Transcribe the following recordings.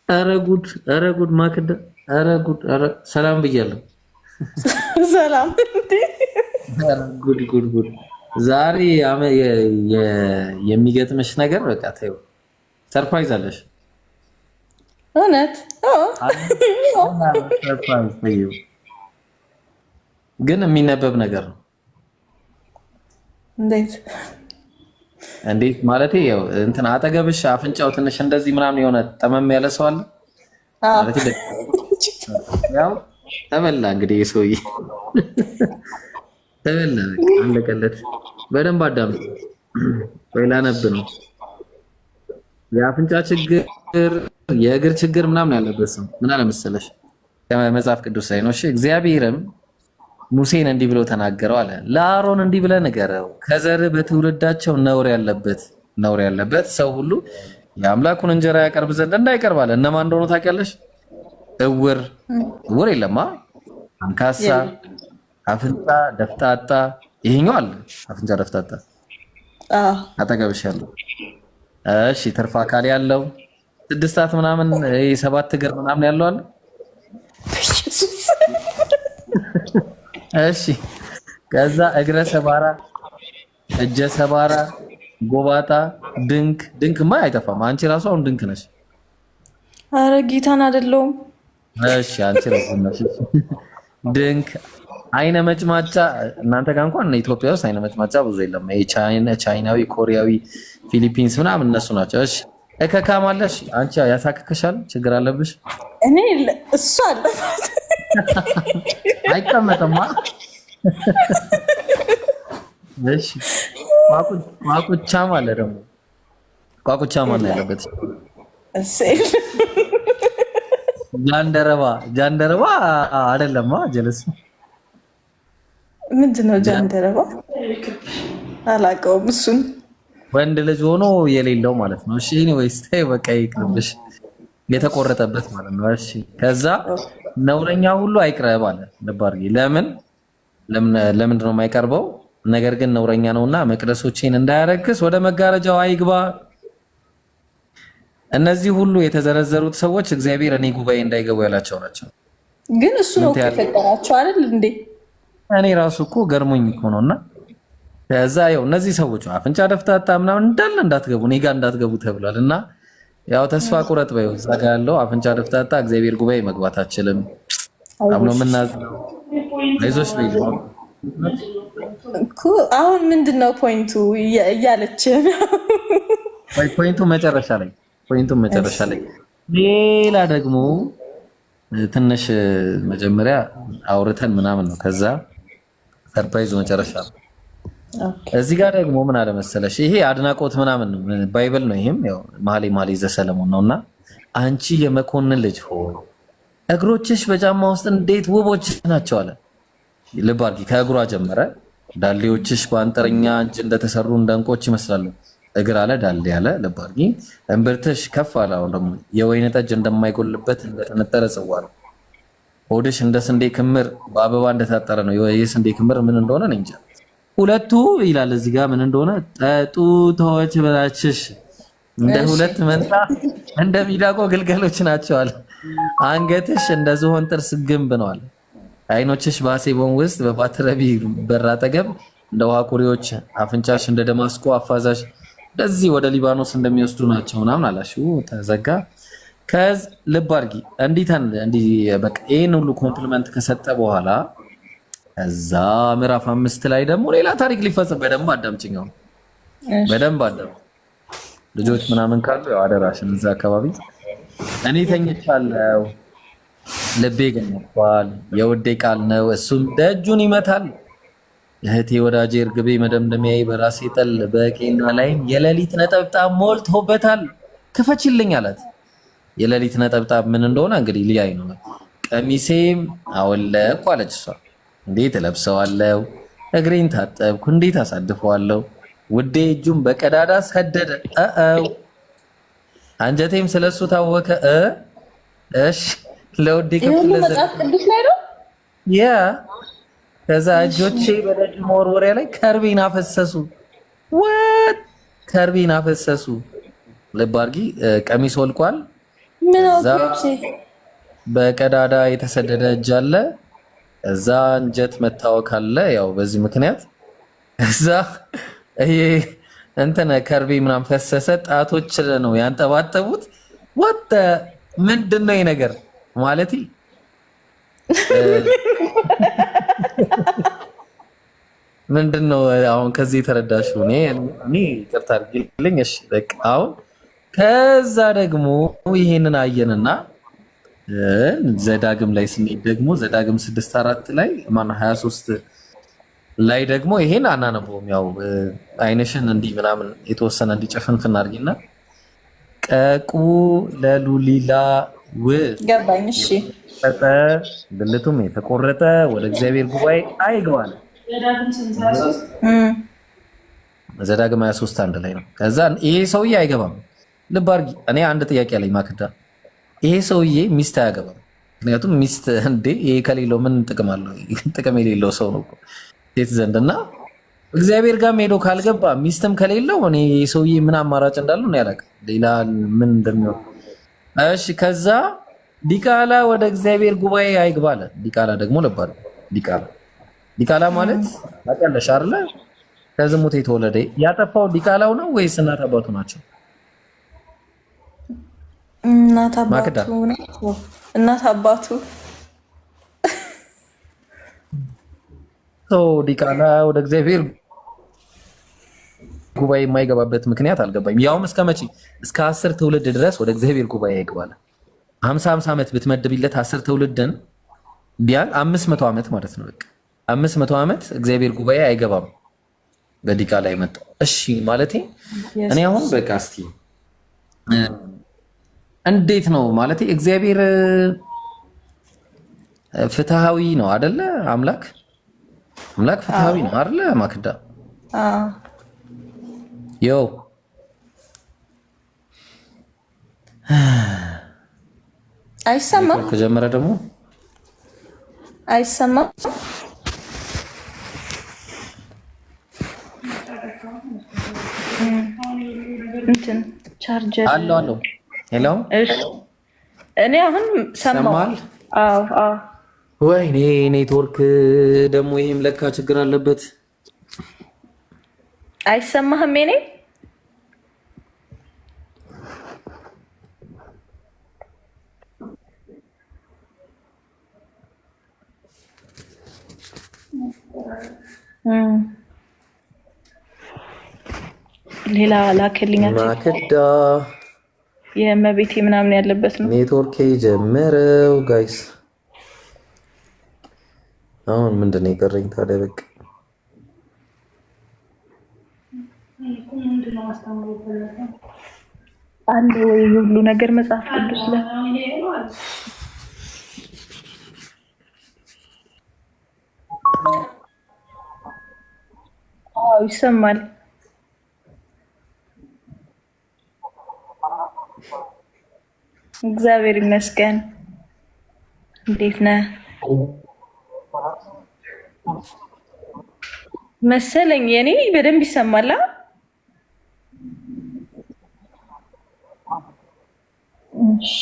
ኧረ ጉድ ማክዳ ኧረ ጉድ ኧረ ሰላም ብያለሁ። ሰላም ኧረ ጉድ ጉድ ጉድ ዛሬ የሚገጥምሽ ነገር በቃ ተይው፣ ሰርፕራይዝ አለሽ። እውነት ሰርፕራይዝ ተይው፣ ግን የሚነበብ ነገር ነው። እንዴት እንዴት ማለት ያው እንትን አጠገብሽ አፍንጫው ትንሽ እንደዚህ ምናምን የሆነ ጠመም ያለ ሰው አለ ማለት ያው ተበላ እንግዲህ የሰውዬ ተበላ አለቀለት። በደንብ አዳምጥ ወይ ላነብ ነው። የአፍንጫ ችግር የእግር ችግር ምናምን ያለበት ሰው ምን አለ መሰለሽ ከመጽሐፍ ቅዱስ ላይ ነው። እሺ እግዚአብሔርም ሙሴን እንዲህ ብሎ ተናገረው አለ። ለአሮን እንዲህ ብለህ ንገረው ከዘር በትውልዳቸው ነውር ያለበት ሰው ሁሉ የአምላኩን እንጀራ ያቀርብ ዘንድ እንዳይቀርብ አለ። እነማን እንደሆኑ ታውቂያለሽ? እውር የለማ፣ አንካሳ፣ አፍንጫ ደፍጣጣ። ይሄኛው አለ አፍንጫ ደፍጣጣ አጠገብሽ ያለው። እሺ ትርፍ አካል ያለው 6 ሰዓት ምናምን 7 እግር ምናምን ያለው አለ። እሺ ከዛ እግረ ሰባራ፣ እጀ ሰባራ፣ ጎባጣ፣ ድንክማ አይጠፋም። አንቺ ራሱ አሁን ድንክ ነሽ። አረ ጌታን አይደለሁም። እሺ አንቺ ራሱ ነሽ ድንክ። አይነ መጭማጫ እናንተ ጋር እንኳን ኢትዮጵያ ውስጥ አይነ መጭማጫ ብዙ የለም። ቻይናዊ፣ ኮሪያዊ፣ ፊሊፒንስ ምናምን እነሱ ናቸው። እሺ እከካም አለሽ አንቺ። ያሳክክሻል? ችግር አለብሽ? እኔ እሱ አለበት አይቀመጥማ። እሺ ቋቁቻም አለ ደግሞ ቋቁቻም አለ ያለበት። ጃንደረባ አይደለማ ጀለስ ምንድነው ጃንደረባ? አላውቀውም እሱን። ወንድ ልጅ ሆኖ የሌለው ማለት ነው። እሺ ኤኒዌይስ ተይ በቃ ይቅርብሽ። የተቆረጠበት ማለት ነው። እሺ ከዛ ነውረኛ ሁሉ አይቅረብ አለ። ልብ አድርጊ። ለምንድን ነው የማይቀርበው? ነገር ግን ነውረኛ ነውና መቅደሶቼን እንዳያረክስ ወደ መጋረጃው አይግባ። እነዚህ ሁሉ የተዘረዘሩት ሰዎች እግዚአብሔር እኔ ጉባኤ እንዳይገቡ ያላቸው ናቸው። ግን እሱ ነው የፈጠራቸው አይደል እንዴ? እኔ ራሱ እኮ ገርሞኝ እኮ ነውና ከዛ ያው እነዚህ ሰዎች አፍንጫ ደፍታታ ምናምን እንዳለ እንዳትገቡ እኔ ጋር እንዳትገቡ ተብሏል። እና ያው ተስፋ ቁረጥ በይው። እዛ ጋር ያለው አፍንጫ ደፍታታ እግዚአብሔር ጉባኤ መግባት አችልም። አሁን ምናዝነው አይዞሽ በይው እኮ። አሁን ምንድነው ፖይንቱ እያለች ወይ ፖይንቱ መጨረሻ ላይ ሌላ ደግሞ ትንሽ መጀመሪያ አውርተን ምናምን ነው ከዛ ሰርፕራይዙ መጨረሻ ነው። እዚህ ጋር ደግሞ ምን አለ መሰለሽ ይሄ አድናቆት ምናምን ባይብል ነው። ይሄም ያው መኃልየ ዘሰሎሞን ነውና አንቺ የመኮንን ልጅ ሆይ እግሮችሽ በጫማ ውስጥ እንዴት ውቦች ናቸው አለ። ልብ አድርጊ። ከእግሯ ጀመረ። ዳሌዎችሽ በአንጥረኛ እጅ እንደተሰሩ እንደ ዕንቆች ይመስላሉ። እግር አለ ዳሌ አለ። ልብ አድርጊ። እምብርትሽ ከፍ አለ። አሁን ደግሞ የወይን ጠጅ እንደማይጎልበት እንደተነጠረ ጽዋ ነው። ሆድሽ እንደ ስንዴ ክምር በአበባ እንደታጠረ ነው። የስንዴ ክምር ምን እንደሆነ እንጃ። ሁለቱ ይላል እዚህ ጋር ምን እንደሆነ ጡቶች በላችሽ እንደ ሁለት መንታ እንደ ሚዳቆ ግልገሎች ናቸው አለ። አንገትሽ እንደ ዝሆን ጥርስ ግንብ ነው አለ። አይኖችሽ በሐሴቦን ውስጥ በባትረቢ በር አጠገብ እንደ ውሃ ኩሬዎች፣ አፍንጫሽ እንደ ደማስቆ አፋዛሽ እንደዚህ ወደ ሊባኖስ እንደሚወስዱ ናቸው ምናምን አላችሁ። ተዘጋ። ከዝ ልብ አድርጊ። እንዲህ በቃ ይሄን ሁሉ ኮምፕሊመንት ከሰጠ በኋላ እዛ ምዕራፍ 5 ላይ ደግሞ ሌላ ታሪክ ሊፈጽም። በደንብ አዳምጪኝ፣ በደንብ አዳም። ልጆች ምናምን ካሉ ያው አደራሽን እዛ አካባቢ እኔ ተኝቻለሁ፣ ልቤ ገንፏል፣ የውዴ ቃል ነው እሱም ደጁን ይመታል። እህቴ ወዳጄ እርግቤ መደምደሚያዬ በራሴ ጠል በቄና ላይም የሌሊት ነጠብጣብ ሞልቶበታል። ክፈችልኝ አላት። የሌሊት ነጠብጣብ ምን እንደሆነ እንግዲህ ሊያይ ነው። ቀሚሴም አወለቅኩ አለች እሷ። እንዴት እለብሰዋለሁ? እግሬን ታጠብኩ፣ እንዴት አሳድፈዋለሁ? ውዴ እጁን በቀዳዳ ሰደደ። አንጀቴም ስለሱ ታወከ። እሺ ለውዴ ከፍለዘ ያ ከዛ እጆቼ በደጅ መወርወሪያ ላይ ከርቤን አፈሰሱ። ከርቤን አፈሰሱ። ልብ አድርጊ። ቀሚስ ወልቋል። ምን እዛ በቀዳዳ የተሰደደ እጅ አለ። እዛ እንጀት መታወክ አለ። ያው በዚህ ምክንያት እዛ ይሄ እንትን ከርቤ ምናምን ፈሰሰ። ጣቶች ነው ያንጠባጠቡት። ወጣ ምንድነው ይሄ ነገር ማለት ምንድነው? አሁን ከዚህ የተረዳሽው እኔ ይቅርታ አድርጊልኝ። እሺ በቃ አሁን ከዛ ደግሞ ይሄንን አየንና ዘዳግም ላይ ስንሄድ ደግሞ ዘዳግም 6:4 ላይ ማነው 23 ላይ ደግሞ ይሄን አናነበውም። ያው አይነሽን እንዲህ ምናምን የተወሰነ እንዲጨፍንፍን አድርጊና ቀቁ ለሉሊላ ገባኝ። እሺ ብልቱም የተቆረጠ ወደ እግዚአብሔር ጉባኤ አይገባል። ዘዳግም 23:1 ላይ ነው። ከዛ ይሄ ሰውዬ አይገባም። ልብ አድርጊ። እኔ አንድ ጥያቄ አለኝ ማክዳ፣ ይሄ ሰውዬ ሚስት አያገባም። ምክንያቱም ሚስት እንዴ ይሄ ከሌለው ምን ጥቅም አለው? ጥቅም የሌለው ሰው ነው ሴት ዘንድ እና እግዚአብሔር ጋር ሄዶ ካልገባ ሚስትም ከሌለው እኔ ሰውዬ ምን አማራጭ እንዳለው ነው ያላቀ ሌላ ምን እንደሚሆን። እሺ ከዛ ዲቃላ ወደ እግዚአብሔር ጉባኤ አይግባለ። ዲቃላ ደግሞ ለባለ ዲቃላ ማለት ታውቂያለሽ አይደለ? ከዝሙት የተወለደ ያጠፋው ዲቃላው ነው ወይስ እናት አባቱ ናቸው? እናት አባቱ ዲቃላ ወደ እግዚአብሔር ጉባኤ የማይገባበት ምክንያት አልገባኝም። ያውም እስከ መቼ? እስከ 10 ትውልድ ድረስ ወደ እግዚአብሔር ጉባኤ ይገባል። 50 ዓመት ብትመድብለት 10 ትውልድን ቢያንስ 500 ዓመት ማለት ነው። በቃ 500 ዓመት እግዚአብሔር ጉባኤ አይገባም በዲቃላ የመጣው። እሺ ማለቴ እኔ አሁን በቃ እስቲ እንዴት ነው ማለቴ እግዚአብሔር ፍትሃዊ ነው አይደለ? አምላክ ፍትሃዊ ነው አይደለ? ማክዳ ዮ አይሰማም። ከጀመረ ደግሞ አይሰማም። እንትን ቻርጀር አለው። ሄሎ እኔ አሁን ሰማል። አዎ ወይኔ ኔትወርክ ደግሞ ይሄም ለካ ችግር አለበት። አይሰማህም? እኔ ሌላ ላከልኛችሁ ማክዳ የመቤቴ ምናምን ያለበት ነው ኔትወርክ ጀመረው ጋይስ። አሁን ምንድነው የቀረኝ ታዲያ? በቃ አንድ ወይ ሁሉ ነገር መጽሐፍ ቅዱስ ላይ ይሰማል። እግዚአብሔር ይመስገን። እንዴት ነህ? መሰለኝ የኔ በደንብ ይሰማል። እሺ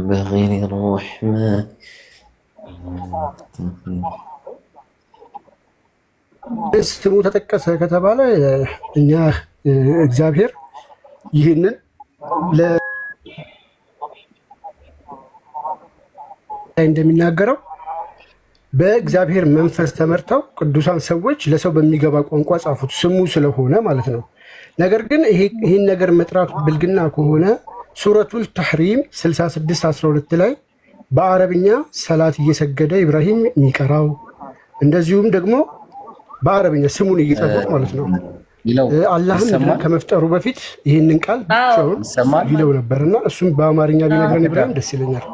በገይሪ ረሕማን ስሙ ተጠቀሰ ከተባለ እኛ እግዚአብሔር ይህንን እንደሚናገረው በእግዚአብሔር መንፈስ ተመርተው ቅዱሳን ሰዎች ለሰው በሚገባ ቋንቋ ጻፉት፣ ስሙ ስለሆነ ማለት ነው። ነገር ግን ይህን ነገር መጥራቱ ብልግና ከሆነ ሱረቱል ተሕሪም 66:12 ላይ በአረብኛ ሰላት እየሰገደ ኢብራሂም የሚቀራው እንደዚሁም ደግሞ በአረብኛ ስሙን እየጠሩት ማለት ነው። አላህም ከመፍጠሩ በፊት ይህንን ቃል ብቻውን ይለው ነበርና እሱም በአማርኛ ቢነግረን ኢብራሂም ደስ ይለኛል።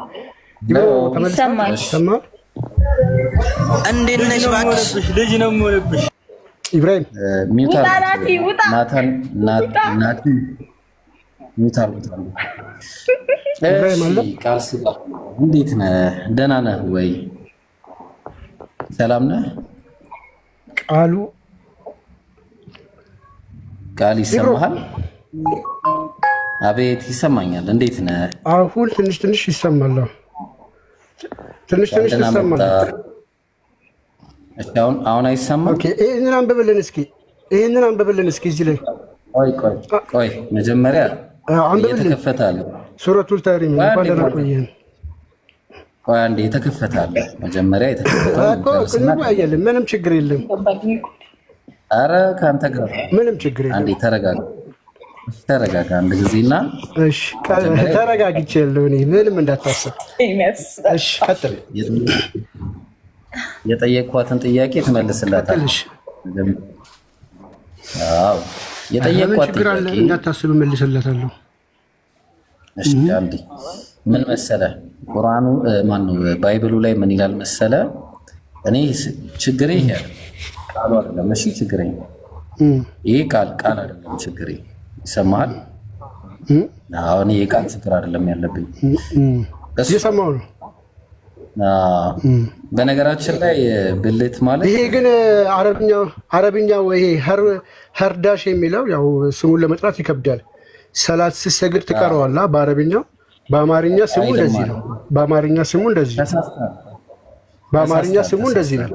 ተመልሰማል። እንዴት ነሽ? እባክሽ ልጅ ነው የምሆንብሽ። ኢብራሂም ናታን ቃል ስጋ እንዴት ነህ? ደህና ነህ ወይ? ሰላም ነህ? ቃል ይሰማሃል? አቤት ይሰማኛል። እንዴት ነህ? አሁን ትንሽ ይሰማል። ትንሽ ይሰማል። አሁን አይሰማም? ኦኬ፣ ይሄንን አንብብልን እስኪ እዚህ ላይ ቆይ መጀመሪያ የተከፈተ አለ ሱረቱል ተህሪም ቆየን። ቆይ አንዴ የተከፈተ አለ መጀመሪያ የተከፈተ እንወያያለን። ምንም ችግር የለም። ኧረ ከአንተ ጋር ምንም ችግር የለም። አንዴ ተረጋጋ አንድ ጊዜና። እሺ ተረጋግቻለሁ እኔ ምንም እንዳታስብ። እሺ ቀጥል። የጠየኳትን ጥያቄ ትመልስላታለሽ። አዎ የጠየኳት ጥያቄ እንዳታስብ እመልስላታለሁ። እሺ አንዴ ምን መሰለህ፣ ቁርአኑ ማነው ባይብሉ ላይ ምን ይላል መሰለህ? እኔ ችግሬ ይሄ ቃሉ አይደለም። እሺ ችግሬ ይሄ ቃል አይደለም ችግሬ። ይሰማሃል? አሁን ይሄ ቃል ችግር አይደለም ያለብኝ። እየሰማሁ ነው። በነገራችን ላይ ብልት ማለት ይሄ ግን አረብኛ ወይ ሀርዳሽ የሚለው ያው ስሙን ለመጥራት ይከብዳል። ሰላት ስትሰግድ ትቀረዋላ በአረብኛው። በአማርኛ ስሙ እንደዚህ ነው። በአማርኛ ስሙ እንደዚህ ነው።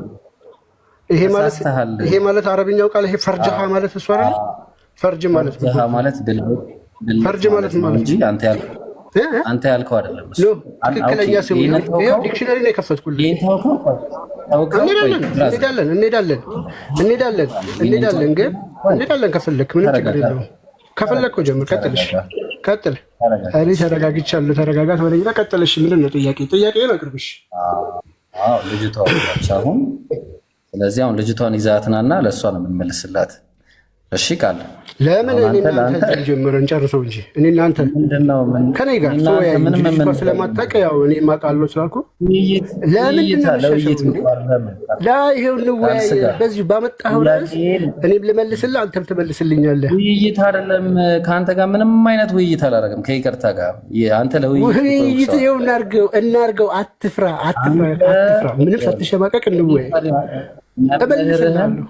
ይሄ ማለት አረብኛው ቃል ይሄ ፈርጅሃ ማለት እሱ አይደል? ፈርጅ ማለት ፈርጅ ማለት እንጂ አንተ ያልከው አይደለም። ትክክለኛ ስሙ ይሄው ዲክሽነሪ ነው የከፈትኩልህ። እንሄዳለን ግን ከፈለክ ምንም ችግር የለውም። ከፈለከው ጀምር። ቀጥል። እኔ ተረጋግቻለሁ። ተረጋጋት ወደኛ ቀጥለሽ። ምንድን ነው ጥያቄ ነው አቅርብሽ። አዎ ልጅቷ አሁን ስለዚህ አሁን ልጅቷን ይዛትናና ለእሷ ነው የምንመልስላት። እሺ ቃል ለምን እኔ እናንተ ጀምረን ጨርሰው እንጂ እኔ እናንተ ከኔ ጋር ስለማታውቅ ያው እኔ የማውቃለሁ ስላልኩ ለምንድን ነው ይሄው እንወያይ። በዚህ ባመጣኸው ርዕስ እኔም ልመልስልህ አንተም ትመልስልኛለህ። ውይይት አይደለም ከአንተ ጋር ምንም አይነት ውይይት አላደረግም ከይቅርታ ጋር። አንተ ውይይት ይኸው እናድርገው። አትፍራ። ምንም ሳትሸማቀቅ እንወያይ። እመልስልሃለሁ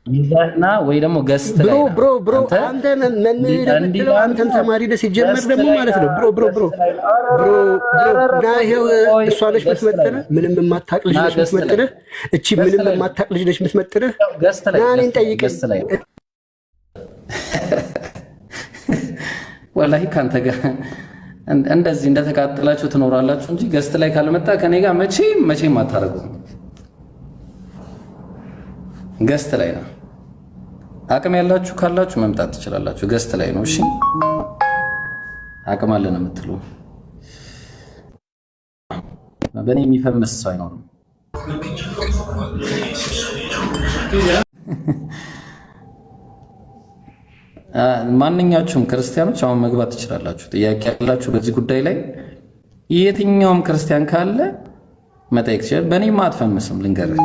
ይዛና ወይ ደግሞ ገስት ላይ ብሮ አንተ መምህር የምትለው አንተም ተማሪ ነህ ሲጀመር ደግሞ ማለት ነው። ብሮ ና ይኸው እሷ ነች የምትመጥንህ። ምንም የማታውቅ ልጅ ነች የምትመጥንህ። እቺ ምንም የማታውቅ ልጅ ነች የምትመጥንህ። ና እኔን ጠይቀኝ። ወላሂ ከአንተ ጋር እንደዚህ እንደተቃጠላችሁ ትኖራላችሁ እንጂ ገስት ላይ ካልመጣ ከኔ ጋር መቼም አታደርጉም። ገስት ላይ ነው። አቅም ያላችሁ ካላችሁ መምጣት ትችላላችሁ። ገስት ላይ ነው። እሺ አቅም አለን የምትሉ በእኔ የሚፈምስ ሰው አይኖርም። ማንኛችሁም ክርስቲያኖች አሁን መግባት ትችላላችሁ። ጥያቄ ያላችሁ በዚህ ጉዳይ ላይ የትኛውም ክርስቲያን ካለ መጠየቅ ትችላል። በእኔም አትፈምስም። ልንገርህ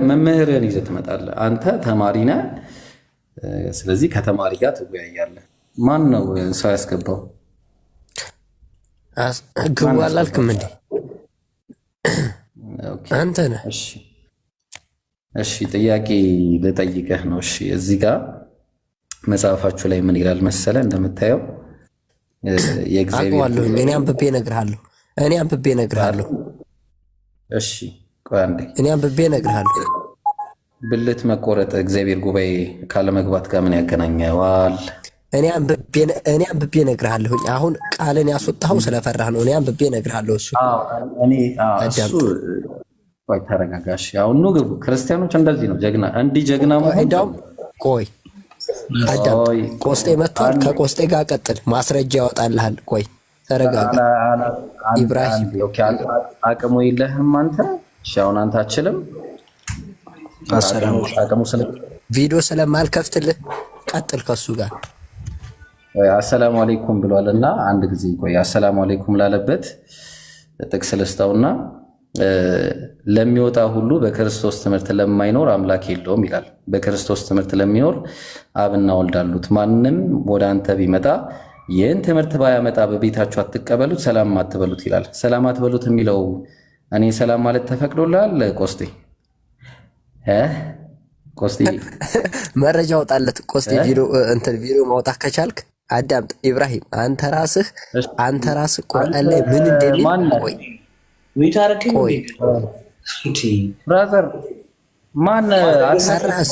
መምህርህን ይዘህ ትመጣለህ። አንተ ተማሪ ነህ። ስለዚህ ከተማሪ ጋር ትወያያለህ። ማን ነው ሰው ያስገባው? ግቡ አላልክም እንዴ? አንተ ነህ። እሺ ጥያቄ ልጠይቅህ ነው። እሺ እዚህ ጋር መጽሐፋችሁ ላይ ምን ይላል መሰለ? እንደምታየው የእግዚአብሔር እኔ አንብቤ እነግርሃለሁ። እሺ ቆይ አንዴ እኔ አንብቤ እነግርሃለሁ። ብልት መቆረጥ እግዚአብሔር ጉባኤ ካለመግባት ጋር ምን ያገናኘዋል? እኔ አንብቤ እነግርሃለሁ። አሁን ቃልን ያስወጣኸው ስለፈራህ ነው። እኔ አንብቤ እነግርሃለሁ። እሱ ቆይ ተረጋጋሽ። አሁን ነው ግቡ። ክርስቲያኖች እንደዚህ ነው ጀግና መሆን። እንደውም ቆይ ቆስጤ መጥቷል። ከቆስጤ ጋር ቀጥል፣ ማስረጃ ያወጣልሃል። ቆይ ተረጋጋ ኢብራሂም። አቅሙ የለህም አንተ። እሺ አሁን አንተ አትችልም። አቅሙ ቪዲዮ ስለማልከፍትልህ ቀጥል ከሱ ጋር። አሰላሙ አለይኩም ብሏልና አንድ ጊዜ ቆይ። አሰላሙ አለይኩም ላለበት ጥቅስ ልስጠውና ለሚወጣ ሁሉ በክርስቶስ ትምህርት ለማይኖር አምላክ የለውም ይላል። በክርስቶስ ትምህርት ለሚኖር አብና ወልድ አሉት። ማንም ወደ አንተ ቢመጣ ይህን ትምህርት ባያመጣ በቤታችሁ አትቀበሉት፣ ሰላም አትበሉት ይላል። ሰላም አትበሉት የሚለው እኔ ሰላም ማለት ተፈቅዶላል? ቆስጤ ቆስጤ መረጃ አውጣለት። ቆስጤ ቪዲዮ ማውጣት ከቻልክ አዳምጥ። ኢብራሂም አንተ ራስህ ቁርአን ላይ ምን እንደሚል ቆይ ብራዘር ማን አሰራስ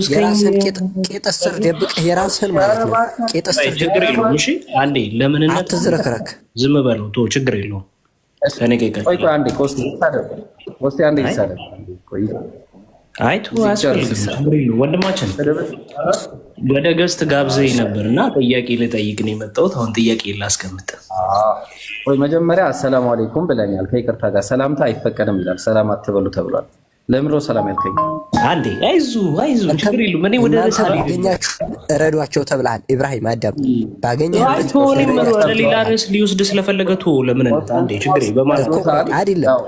የራስህን ቄጥ ስር ደብቀህ የራስህን ማለት ነው። ቄጥ ስር ችግር የለውም። እሺ አንዴ ለምንነት አትዝረክረክ፣ ዝም በለው ቶ ችግር የለውም። እኔ ቆይ አንዴ ቆስጤ አንዴ ይሳለ ቆይ አይ ቶ አስፈልግም። ችግር የለውም ወንድማችን ወደ ገስት ጋብዘኝ ነበርና ጥያቄ ልጠይቅ ነው የመጣሁት። አሁን ጥያቄ ላስቀምጥ። ወይ መጀመሪያ አሰላሙ አለይኩም ብለኛል። ከይቅርታ ጋር ሰላምታ አይፈቀድም ይላል። ሰላም አትበሉ ተብሏል። ለምን ሰላም ያልከኝ? አንዴ አይዞ ችግር የለውም። እኔ ወደ ባገኛችሁ እረዷቸው ተብለሃል። ኢብራሂም አዳም ባገኛችሁ ወደ ሌላ ርዕስ ሊወስድ ስለፈለገ ቶ ለምን አንዴ ችግር በማለት አይደለም።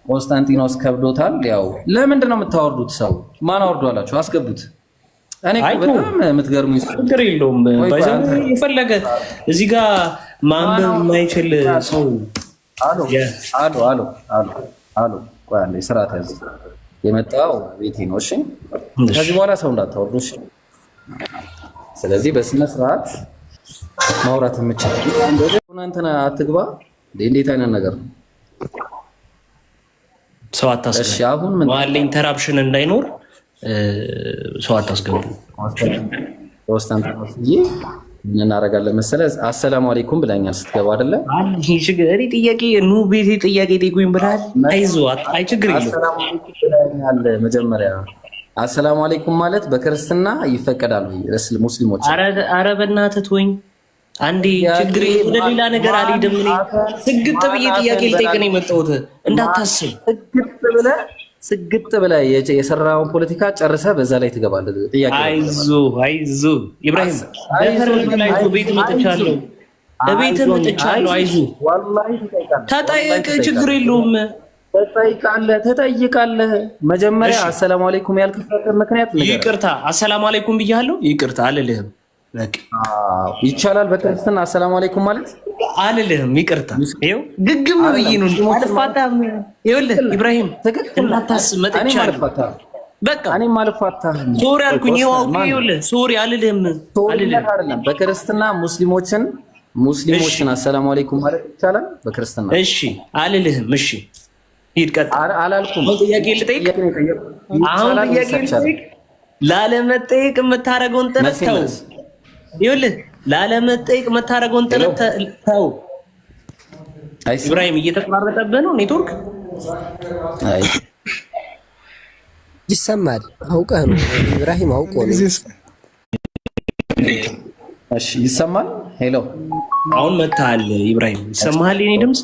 ኮንስታንቲኖስ ከብዶታል። ያው ለምንድን ነው የምታወርዱት? ሰው ማን አወርዱ አላችሁ? አስገቡት። እኔ በጣም የምትገርሙኝ ችግር የለውም። ባይዘው የፈለገ እዚህ ጋር ማንበብ የማይችል ሰው አሉ ቆይ አንዴ ስርዓት ያዝ። የመጣው ቤቴ ነው። እሺ ከዚህ በኋላ ሰው እንዳታወርዱ። እሺ ስለዚህ በስነ ስርዓት ማውራት የምችል እናንተና አትግባ። እንዴት አይነት ነገር ነው? ሰው አታስገቡ። እሺ አሁን ምን ማለት ኢንተራፕሽን እንዳይኖር ሰው አታስገቡ። ኮንስታንቲኖስ ምን እናደርጋለን መሰለህ? አሰላሙ አለይኩም ብለኛል ስትገባ አይደለ? ይሄ ችግር እኔ ጥያቄ ኑ ቤቴ ጥያቄ ጠይቁኝ ብለሃል። አይዞህ አይ ችግር የለውም። አሰላሙ አለይኩም ብለኛል። መጀመሪያ አሰላሙ አለይኩም ማለት በክርስትና ይፈቀዳል ወይ ሙስሊሞች? ኧረ በእናትህ ተወኝ አንዴ። ችግር ወደ ሌላ ነገር አልሄድም። እኔ ስግጥ ብዬ ጥያቄ ልጠይቅ ነው የመጣሁት። እንዳታስብ ስግጥ ብለህ የሰራውን ፖለቲካ ጨርሰህ በዛ ላይ ትገባለህ። ጥያቄ አይዞህ ኢብራሂም ቤት መጥቻለሁ፣ እቤት መጥቻለሁ። አይዞህ ወላሂ ተጠይቅ፣ ችግር የለውም። ትጠይቃለህ። መጀመሪያ አሰላሙ አለይኩም ያልክበት ምክንያት ይቅርታ፣ አሰላሙ አለይኩም ብያለሁ። ይቅርታ አልልህም። ይቻላል በክርስትና አሰላሙ አለይኩም ማለት አልልህም። ይቅርታ ይኸው ግግም ብዬ ነው አልፋታም። ይኸውልህ ኢብራሂም እንዳታስብ መጥቻለሁ። በቃ እኔም አልፋታም። ሶሪ አልኩኝ። ይኸውልህ ሶሪ አልልህም። በክርስትና ሙስሊሞችን አሰላሙ አለይኩም ማለት ይቻላል በክርስትና? እሺ አልልህም። እሺ ሂድ ቀጥል። አላልኩም። ጥያቄ ልጠይቅ። አሁን ጥያቄ ልጠይቅ። ላለመጠየቅ የምታደርገውን ጥረት ተው። ይኸውልህ ላለመጠየቅ የምታደርገውን ጥረት ተው። ኢብራሂም እየተቋረጠብህ ነው ኔትወርክ። ይሰማል። አውቀህ ነው ኢብራሂም፣ አውቆ ነው። እሺ ይሰማል። ሄሎ አሁን መጥተሃል ኢብራሂም፣ ይሰማሃል የኔ ድምፅ?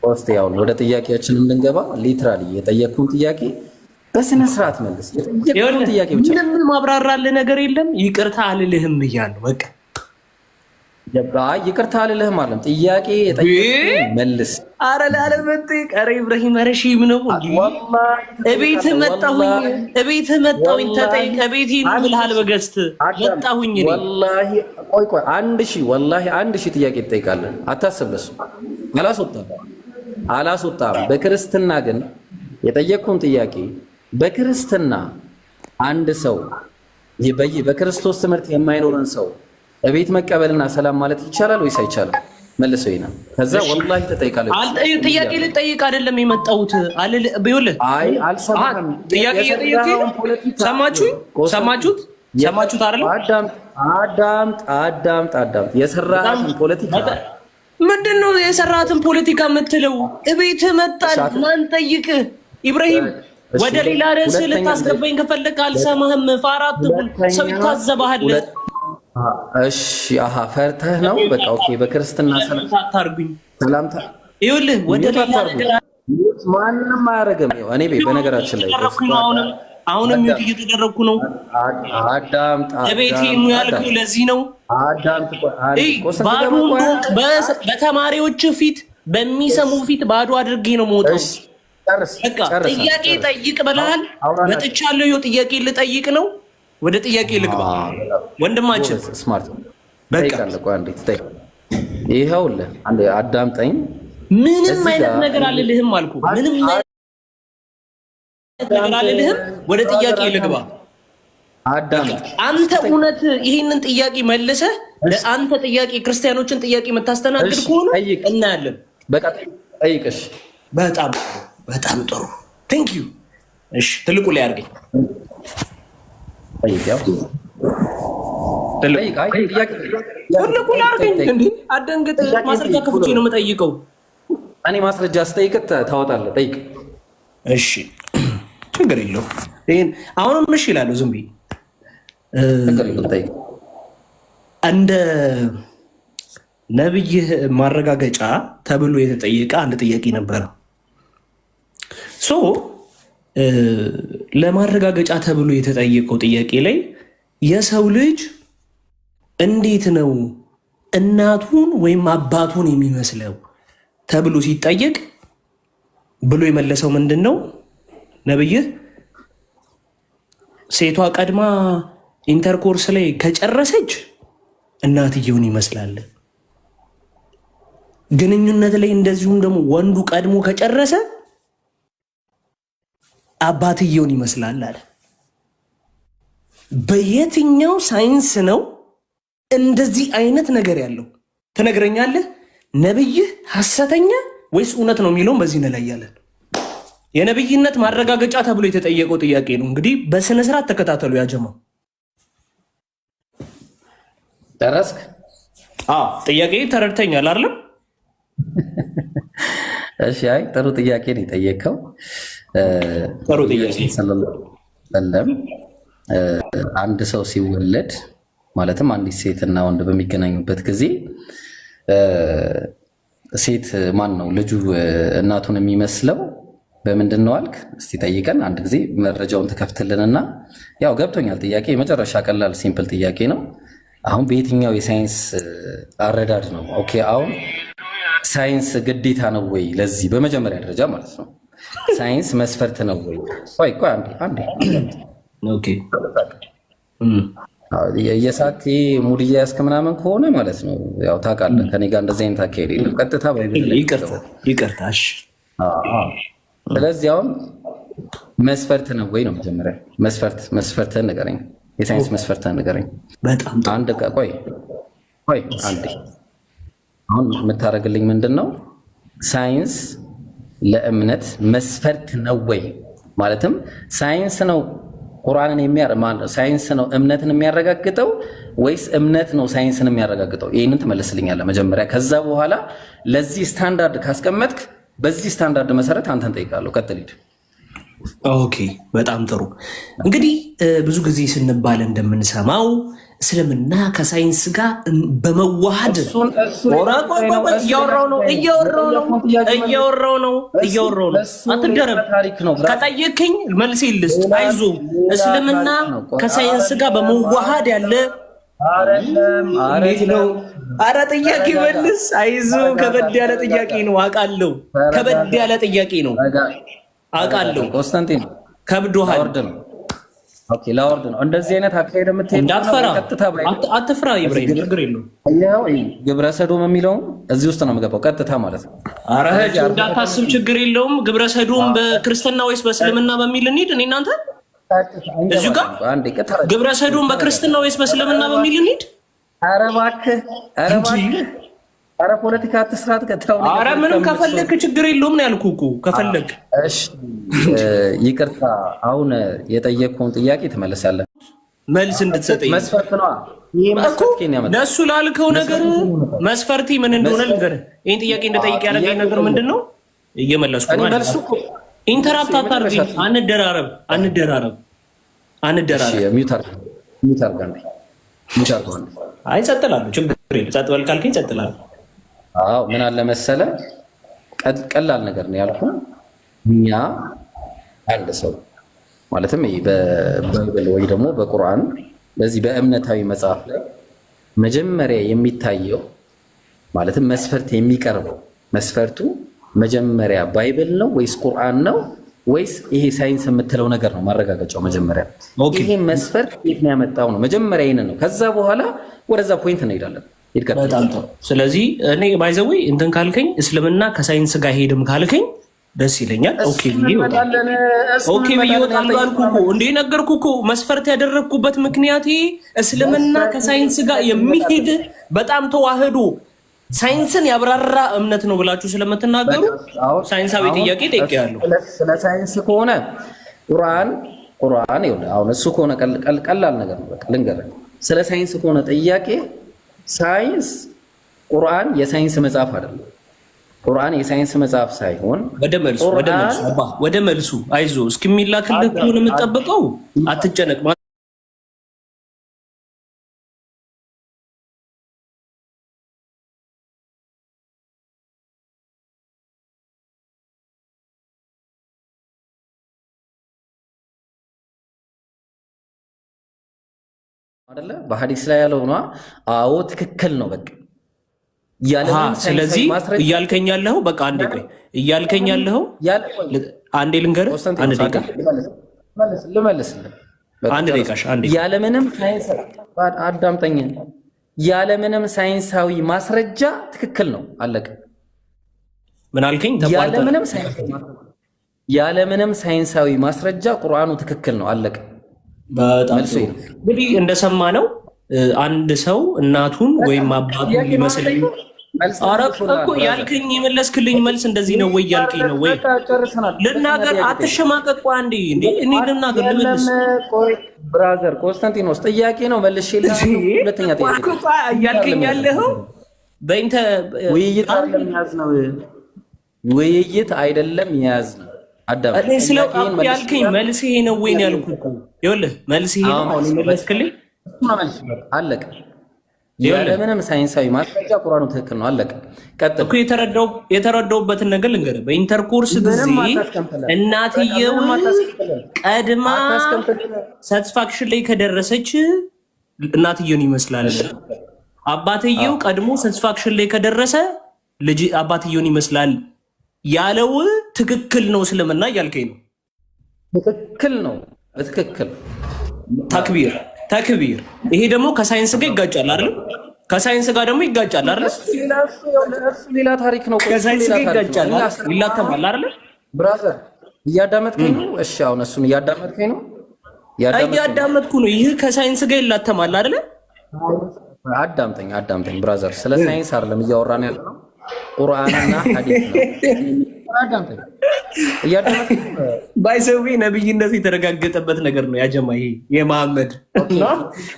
ፖስት ያው ወደ ጥያቄያችን እንድንገባ ሊትራሊ የጠየቅኩን ጥያቄ በስነ ስርዓት መልስ። የጠየቅኩን ጥያቄ ብቻ ምንም ማብራራልህ ነገር የለም። ይቅርታ አልልህም ብያለሁ። በቃ ይቅርታ አልልህም አለም። ጥያቄ የጠየቅኩን መልስ። አረ ላለመጠየቅ ኧረ ኢብራሂም ኧረ ሺህ ነው። እቤትህ መጣሁኝ ተጠይቅ። እቤቴ ነው ብለሃል። በገዝት መጣሁኝ እኔ ወላሂ። ቆይ አንድ ሺህ ጥያቄ ትጠይቃለህ። አታስብ። ለሱ አላስወጣም። በክርስትና ግን የጠየቅኩን ጥያቄ በክርስትና አንድ ሰው በክርስቶስ ትምህርት የማይኖርን ሰው እቤት መቀበልና ሰላም ማለት ይቻላል ወይስ አይቻልም? መልሰው ይናል። ከዛ ወላሂ ተጠይቃለሁ። ጥያቄ ልጠይቅ አይደለም የመጣሁት። ይኸውልህ አይ አልሰማህም። ጥያቄ ሰማችሁት አይደል? አዳምጥ። የሰራህን ፖለቲካ ምንድን ነው? የሰራህትን ፖለቲካ የምትለው? እቤት መጣን ማን ጠይቅህ? ኢብራሂም ወደ ሌላ ርዕስ ልታስገባኝ ከፈለክ አልሰማህም። ፋራት ሰው ይታዘባሃል። እሺ ፈርተህ ነው? በቃ ኦኬ። በክርስትና ሰላምታ ይኸውልህ ወደ ሌላ ነገር ማንንም አያደርግም። እኔ በነገራችን ላይ አሁንም ሚውት እየተደረግኩ ነው። አዳምጥ። እቤቴ ነው ያልከው ለዚህ ነው። በተማሪዎች ፊት በሚሰሙ ፊት ባዶ አድርጌ ነው የምወጣው። በቃ ጥያቄ ጠይቅ ብለሃል። መጥቻለሁ። ይኸው ጥያቄ ልጠይቅ ነው። ወደ ጥያቄ ልግባ ወንድማችን። ስማርት በቃ ይኸውልህ አንዴ አዳምጠኝ። ምንም አይነት ነገር አልልህም አልኩ። ምንም አይነት ነገር አልልህም። ወደ ጥያቄ ልግባ። አዳምጥ። አንተ እውነት ይሄንን ጥያቄ መልሰህ ለአንተ ጥያቄ ክርስቲያኖችን ጥያቄ የምታስተናግድ ከሆነ እናያለን። በቃ ጠይቅሽ። በጣም ጥሩ ቴንክ ዩ። እሺ ትልቁ ላይ አድርገኝ። ትልቁ ላይ አድርገኝ። እንዴ አደንግጥ። ማስረጃ ከፍቼ ነው የምጠይቀው። እኔ ማስረጃ ስጠይቅ ታወጣለህ። ጠይቅ። እሺ ችግር የለውም። ይሄን አሁንም እሺ እላለሁ ዝም ብዬ። እንደ ነብይህ ማረጋገጫ ተብሎ የተጠየቀ አንድ ጥያቄ ነበረ። ለማረጋገጫ ተብሎ የተጠየቀው ጥያቄ ላይ የሰው ልጅ እንዴት ነው እናቱን ወይም አባቱን የሚመስለው ተብሎ ሲጠየቅ ብሎ የመለሰው ምንድን ነው? ነብይህ ሴቷ ቀድማ ኢንተርኮርስ ላይ ከጨረሰች እናትየውን ይመስላል፣ ግንኙነት ላይ እንደዚሁም ደግሞ ወንዱ ቀድሞ ከጨረሰ አባትየውን ይመስላል አለ። በየትኛው ሳይንስ ነው እንደዚህ አይነት ነገር ያለው? ትነግረኛለህ? ነብይህ ሐሰተኛ ወይስ እውነት ነው የሚለውን በዚህ እንለያለን። የነብይነት ማረጋገጫ ተብሎ የተጠየቀው ጥያቄ ነው። እንግዲህ በስነ ስርዓት ተከታተሉ። ያጀማው ደረስክ? ጥያቄ ተረድተኛል አይደለም? እሺ፣ አይ ጥሩ ጥያቄ ነው የጠየቀው። ጥሩ ጥያቄ። አንድ ሰው ሲወለድ ማለትም አንዲት ሴትና ወንድ በሚገናኙበት ጊዜ ሴት ማን ነው ልጁ እናቱን የሚመስለው በምንድን ነው አልክ? እስቲ ጠይቀን አንድ ጊዜ መረጃውን ትከፍትልንና፣ ያው ገብቶኛል ጥያቄ የመጨረሻ ቀላል ሲምፕል ጥያቄ ነው። አሁን በየትኛው የሳይንስ አረዳድ ነው? ኦኬ አሁን ሳይንስ ግዴታ ነው ወይ? ለዚህ በመጀመሪያ ደረጃ ማለት ነው ሳይንስ መስፈርት ነው ወይ? ቆይ አንዴ ኦኬ የሳቴ ሙድ እያያዝክ ምናምን ከሆነ ማለት ነው ያው ታውቃለህ ከኔ ጋር እንደዚህ አይነት አካሄድ የለም። ቀጥታ ይቅርታ። ስለዚህ አሁን መስፈርት ነው ወይ ነው መጀመሪያ መስፈርትህን ንገረኝ። የሳይንስ መስፈርትህን ንገረኝ። በጣም አንድ ቆይ አንዴ አሁን የምታደርግልኝ ምንድን ነው? ሳይንስ ለእምነት መስፈርት ነው ወይ? ማለትም ሳይንስ ነው ቁርአንን ሳይንስ ነው እምነትን የሚያረጋግጠው ወይስ እምነት ነው ሳይንስን የሚያረጋግጠው? ይህንን ትመልስልኛለህ መጀመሪያ። ከዛ በኋላ ለዚህ ስታንዳርድ ካስቀመጥክ በዚህ ስታንዳርድ መሰረት አንተን ጠይቃለሁ። ቀጥል ሂድ። ኦኬ በጣም ጥሩ። እንግዲህ ብዙ ጊዜ ስንባል እንደምንሰማው እስልምና ከሳይንስ ጋር በመዋሃድ እያወራው ነው። አትገረም። ከጠየቅኝ መልስ ልስጥ። አይዞህ እስልምና ከሳይንስ ጋር በመዋሃድ ያለ እንዴት ነው? አረ ጥያቄ መልስ። አይዞህ ከበድ ያለ ጥያቄ ነው አውቃለሁ። ከበድ ያለ ጥያቄ ነው አውቃለሁ። ኮንስታንቲን ከብዶሃል። ኦኬ ላወርድ ነው። እንደዚህ አይነት አካሄድ የምትሄድ እንዳትፈራ፣ አትፍራ ኢብራሂም፣ ችግር የለውም። ግብረ ሰዶም የሚለውን እዚህ ውስጥ ነው የምገባው ቀጥታ ማለት ነው። ኧረ እንዳታስብ፣ ችግር የለውም። ግብረ ሰዶም በክርስትና ወይስ በእስልምና በሚል እንሂድ። እኔ እናንተ እዚሁ ጋር ግብረ ሰዶም በክርስትና ወይስ በእስልምና በሚል እንሂድ። ኧረ እባክህ ኧረ ፖለቲካ አትስራት። ኧረ ምንም ከፈለክ ችግር የለውም ነው ያልኩህ እኮ ከፈለክ። እሺ ይቅርታ፣ አሁን የጠየቅኩህን ጥያቄ ትመልሳለህ። መልስ እንድትሰጠኝ መስፈርት ነዋ። ይሄ መስፈርት ከኔ ያመጣ ለሱ ላልከው ነገር መስፈርቲ ምን እንደሆነ ልንገርህ። ይሄን ጥያቄ እንደጠይቅ ያደረገኝ ነገር ምንድን ነው? እየመለስኩ ነው። ኢንተራፕት አታርገኝ። አንደራረብ። ሚውት አድርገው። አይ ጸጥ እላለሁ፣ ችግር የለም። ጸጥ በል ካልከኝ ጸጥ እላለሁ። አዎ ምን አለ መሰለህ፣ ቀላል ነገር ነው ያልኩህ። እኛ አንድ ሰው ማለትም በባይብል ወይ ደግሞ በቁርአን በዚህ በእምነታዊ መጽሐፍ ላይ መጀመሪያ የሚታየው ማለትም መስፈርት የሚቀርበው መስፈርቱ መጀመሪያ ባይብል ነው ወይስ ቁርአን ነው ወይስ ይሄ ሳይንስ የምትለው ነገር ነው ማረጋገጫው? መጀመሪያ ይሄ መስፈርት የት ነው ያመጣው ነው መጀመሪያ ይሄን ነው። ከዛ በኋላ ወደዛ ፖይንት እንሄዳለን። በጣም ጥሩ። ስለዚህ እኔ ባይዘዌ እንትን ካልከኝ እስልምና ከሳይንስ ጋር ሄድም ካልከኝ ደስ ይለኛል። ኦኬ ብዬ እወጣለሁ አልኩህ እኮ እንዴ ነገርኩህ እኮ። መስፈርት ያደረግኩበት ምክንያት እስልምና ከሳይንስ ጋር የሚሄድ በጣም ተዋህዶ ሳይንስን ያብራራ እምነት ነው ብላችሁ ስለምትናገሩ ሳይንሳዊ ጥያቄ ጠይቄያለሁ። ስለ ሳይንስ ከሆነ ቁርአን ይኸውልህ፣ አሁን እሱ ከሆነ ቀላል ነገር ነው። በቃ ልንገርህ፣ ስለ ሳይንስ ከሆነ ጥያቄ ሳይንስ ቁርአን የሳይንስ መጽሐፍ አይደለም። ቁርአን የሳይንስ መጽሐፍ ሳይሆን ወደ መልሱ አይዞህ እስኪሚላክልህ ከሆነ የምጠብቀው አትጨነቅ። አይደለ በሐዲስ ላይ ያለው ነው። አዎ ትክክል ነው። በቃ ስለዚህ እያልከኝ ያለኸው በቃ አንዴ ቆይ፣ እያልከኝ ያለኸው አንዴ ልንገርህ፣ አንድ ደቂቃ ልመልስልህ። አንድ ደቂቃሽ አንዴ። ያለምንም ሳይንስ አዳምጠኝ። ያለምንም ሳይንሳዊ ማስረጃ ትክክል ነው። አለቀ። ምን አልከኝ? ያለምንም ሳይንሳዊ ማስረጃ ቁርአኑ ትክክል ነው። አለቀ። በጣም እንግዲህ እንደሰማ ነው አንድ ሰው እናቱን ወይም አባቱን ሊመስል እኮ ያልከኝ የመለስክልኝ መልስ እንደዚህ ነው ወይ ያልከኝ ነው ወይ? ልናገር፣ አትሸማቀቅ። አንዴ እንዴ እኔ ልናገር ልመልስ። ብራዘር ኮንስታንቲኖስ ጥያቄ ነው መልሼልህ። ሁለተኛ ጥያቄ ያልከኝ ያለኸው በእንተ ውይይት አይደለም የያዝ ነው። እኔ ስለው ያልከኝ መልስ ይሄ ነው ወይ ነው ያልኩህ እኮ። ይኸውልህ መልስ ይሄ ነው አሁን የመለስክልኝ። አለቀ። ያለምንም ሳይንሳዊ ማስረጃ ቁርአኑ ትክክል ነው። አለቀ። ቀጥል እኮ የተረዳሁበትን ነገር ልንገርህ። በኢንተርኮርስ ጊዜ እናትየው ቀድማ ሳቲስፋክሽን ላይ ከደረሰች እናትየውን ይመስላል። አባትየው ቀድሞ ሳቲስፋክሽን ላይ ከደረሰ ልጅ አባትየውን ይመስላል ያለው ትክክል ነው። እስልምና እያልከኝ ነው። ትክክል ነው። በትክክል ተክቢር። ይሄ ደግሞ ከሳይንስ ጋር ይጋጫል አይደል? ከሳይንስ ጋር ደግሞ ይጋጫል አይደል? ሌላ ታሪክ ነው። ከሳይንስ ጋር ይጋጫል፣ ይላተማል አይደል? ብራዘር እያዳመጥከኝ ነው? እሺ አሁን እሱን እያዳመጥከኝ ነው? እያዳመጥኩ ነው። ይህ ከሳይንስ ጋር ይላተማል አይደል? አዳምጠኝ ብራዘር። ስለ ሳይንስ አይደለም እያወራን ያለ ነው፣ ቁርአንና ሐዲስ ነው። አዳምጠኝ። ባይሰዊ ነብይነቱ የተረጋገጠበት ነገር ነው ያጀማ። ይሄ የመሐመድ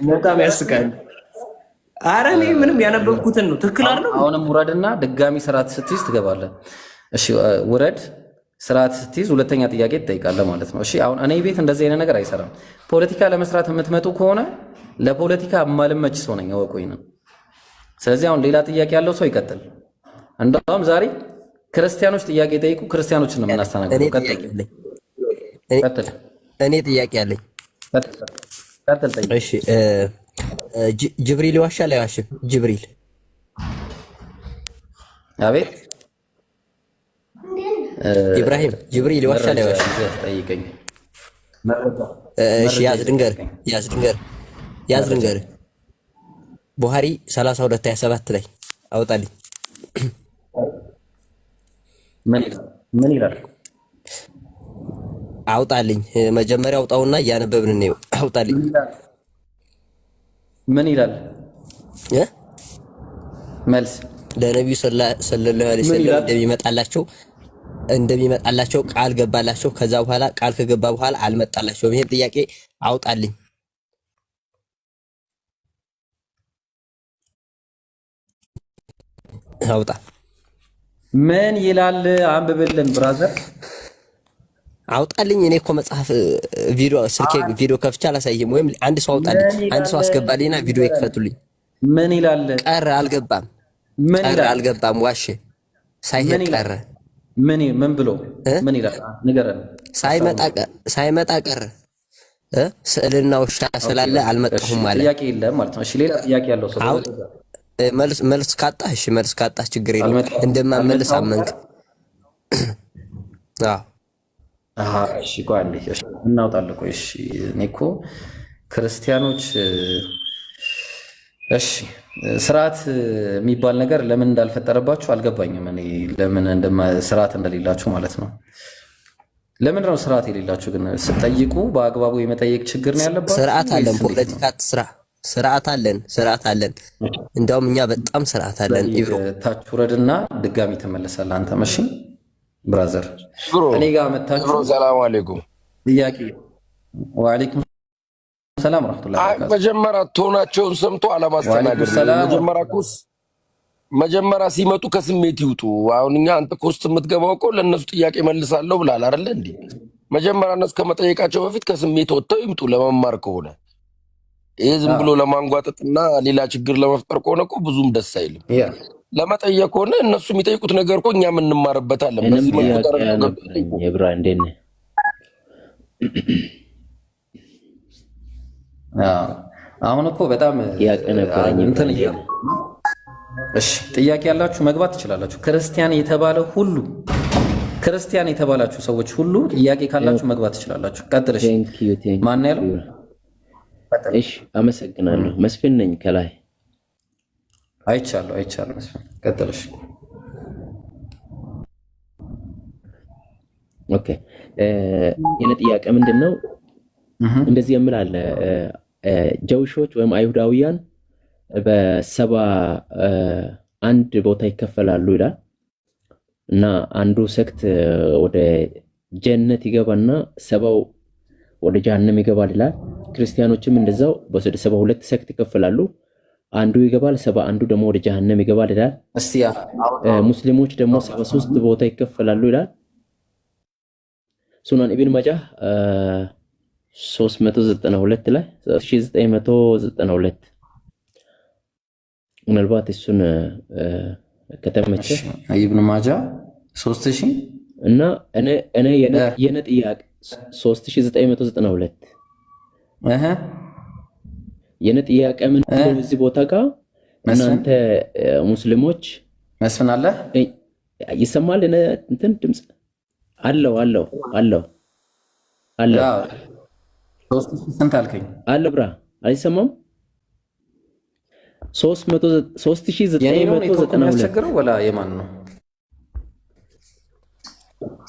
በጣም ያስቃል። ኧረ እኔ ምንም ያነበብኩትን ነው። ትክክል አይደል? አሁንም ውረድና ድጋሚ ስርዓት ስትይዝ ትገባለህ። እሺ ውረድ፣ ስርዓት ስትይዝ ሁለተኛ ጥያቄ ትጠይቃለህ ማለት ነው። እሺ አሁን እኔ ቤት እንደዚህ አይነት ነገር አይሰራም። ፖለቲካ ለመስራት የምትመጡ ከሆነ ለፖለቲካ የማልመች ሰው ነኝ፣ እወቁኝ ነው። ስለዚህ አሁን ሌላ ጥያቄ ያለው ሰው ይቀጥል። እንደውም ዛሬ ክርስቲያኖች ጥያቄ ጠይቁ፣ ክርስቲያኖችን ነው የምናስተናግደው። እኔ ጥያቄ አለኝ። ቀጥል ጠይቅ። እሺ ጅብሪል ይዋሻል አይዋሽም? ጅብሪል አቤት ኢብራሂም ጅብሪል ይዋሻል አይዋሽም? ጠይቀኝ። እሺ ያዝ ድንገር ቡሃሪ 32:27 ላይ አውጣልኝ። ምን ይላል? አውጣልኝ። መጀመሪያ አውጣውና እያነበብን ነው። አውጣልኝ። ምን ይላል? መልስ ለነቢዩ ሰለላሁ ዐለይሂ ወሰለም እንደሚመጣላቸው ቃል ገባላቸው። ከዛ በኋላ ቃል ከገባ በኋላ አልመጣላቸውም። ይሄን ጥያቄ አውጣልኝ። አውጣ። ምን ይላል? አንብብልን ብራዘር። አውጣልኝ። እኔ እኮ መጽሐፍ ቪዲዮ ከፍቼ አላሳይም። ወይም አንድ ሰው አውጣልኝ፣ አንድ ሰው አስገባልኝና ቪዲዮ ይክፈቱልኝ። ምን ይላል? ቀረ አልገባም። ዋሽ ሳይሄድ ቀረ። ምን ብሎ ምን ይላል? ንገረን። ሳይመጣ ቀረ። ስዕልና ውሻ ስላለ አልመጣሁም ማለት ጥያቄ የለም ማለት ነው። እሺ ሌላ ጥያቄ ያለው ሰው መልስ ካጣህ እሺ፣ መልስ ካጣህ ችግር የለም። እንደማመልስ አመንክ። እሺ ቆይ አንዴ እናውጣለን። ቆይ እሺ እኔ እኮ ክርስቲያኖች እሺ ስርዓት የሚባል ነገር ለምን እንዳልፈጠረባችሁ አልገባኝም። እኔ ለምን ስርዓት እንደሌላችሁ ማለት ነው። ለምን ነው ስርዓት የሌላችሁ? ግን ስትጠይቁ በአግባቡ የመጠየቅ ችግር ነው ያለባችሁ። ስርዓት አለን፣ ፖለቲካ ስርዓት አለን። እንደውም እኛ በጣም ስርዓት አለን። ኢብሮ ታች ውረድና ድጋሚ ተመለሳለህ አንተ። መሺ ብራዘር እኔ ጋር መታችሁ። ሰላም አለይኩም ጥያቄ። ወአለይኩም ሰላም ወራህመቱላሂ ወበረካቱ። መጀመሪያ ቶናቸውን ሰምቶ አለማስተናገድ። መጀመሪያ ሲመጡ ከስሜት ይውጡ። አሁን እኛ አንተ ኮስት የምትገባው እኮ ለእነሱ ጥያቄ መልሳለሁ ብላል አይደለ እንዴ? መጀመሪያ እነሱ ከመጠየቃቸው በፊት ከስሜት ወጥተው ይምጡ። ለመማር ከሆነ ይሄ ዝም ብሎ ለማንጓጠጥና ሌላ ችግር ለመፍጠር ከሆነ እኮ ብዙም ደስ አይልም። ለመጠየቅ ከሆነ እነሱ የሚጠይቁት ነገር እኮ እኛም እንማርበታለን። በዚህ መቆጠር ነው። የብራ እንዴት ነህ? አሁን እኮ በጣም እንትን እያሉ እሺ፣ ጥያቄ ያላችሁ መግባት ትችላላችሁ። ክርስቲያን የተባላችሁ ሰዎች ሁሉ ጥያቄ ካላችሁ መግባት ትችላላችሁ። ቀጥልሽ። ማን ያለው? እሺ፣ አመሰግናለሁ። መስፍን ነኝ ከላይ አይቻለሁ። መስፍን ቀጥልሽ። ኦኬ፣ የኔ ጥያቄ ምንድነው? እንደዚህ የምል አለ ጀውሾች ወይም አይሁዳውያን በሰባ አንድ ቦታ ይከፈላሉ ይላል እና አንዱ ሰክት ወደ ጀነት ይገባና ሰባው ወደ ጀሃነም ይገባል ይላል። ክርስቲያኖችም እንደዛው በሰባ ሁለት ሰክት ይከፈላሉ። አንዱ ይገባል፣ ሰባ አንዱ ደግሞ ወደ ጀሃነም ይገባል ይላል። ሙስሊሞች ደግሞ 73 ቦታ ይከፈላሉ ይላል። ሱናን ኢብን ማጃህ 392 ላይ 3992 ምናልባት እሱን ከተመቸ ኢብኑ ማጃ 3000 እና እኔ የነ ጥያቄ 3992 የነ ጥያቄ ምን ነው? እዚህ ቦታ ጋር እናንተ ሙስሊሞች መስፍን አለ ይሰማል? እንትን ድምጽ አለው 3000 ስንት አልከኝ? አለ ብራ አይሰማም? 3992 ወላ የማን ነው?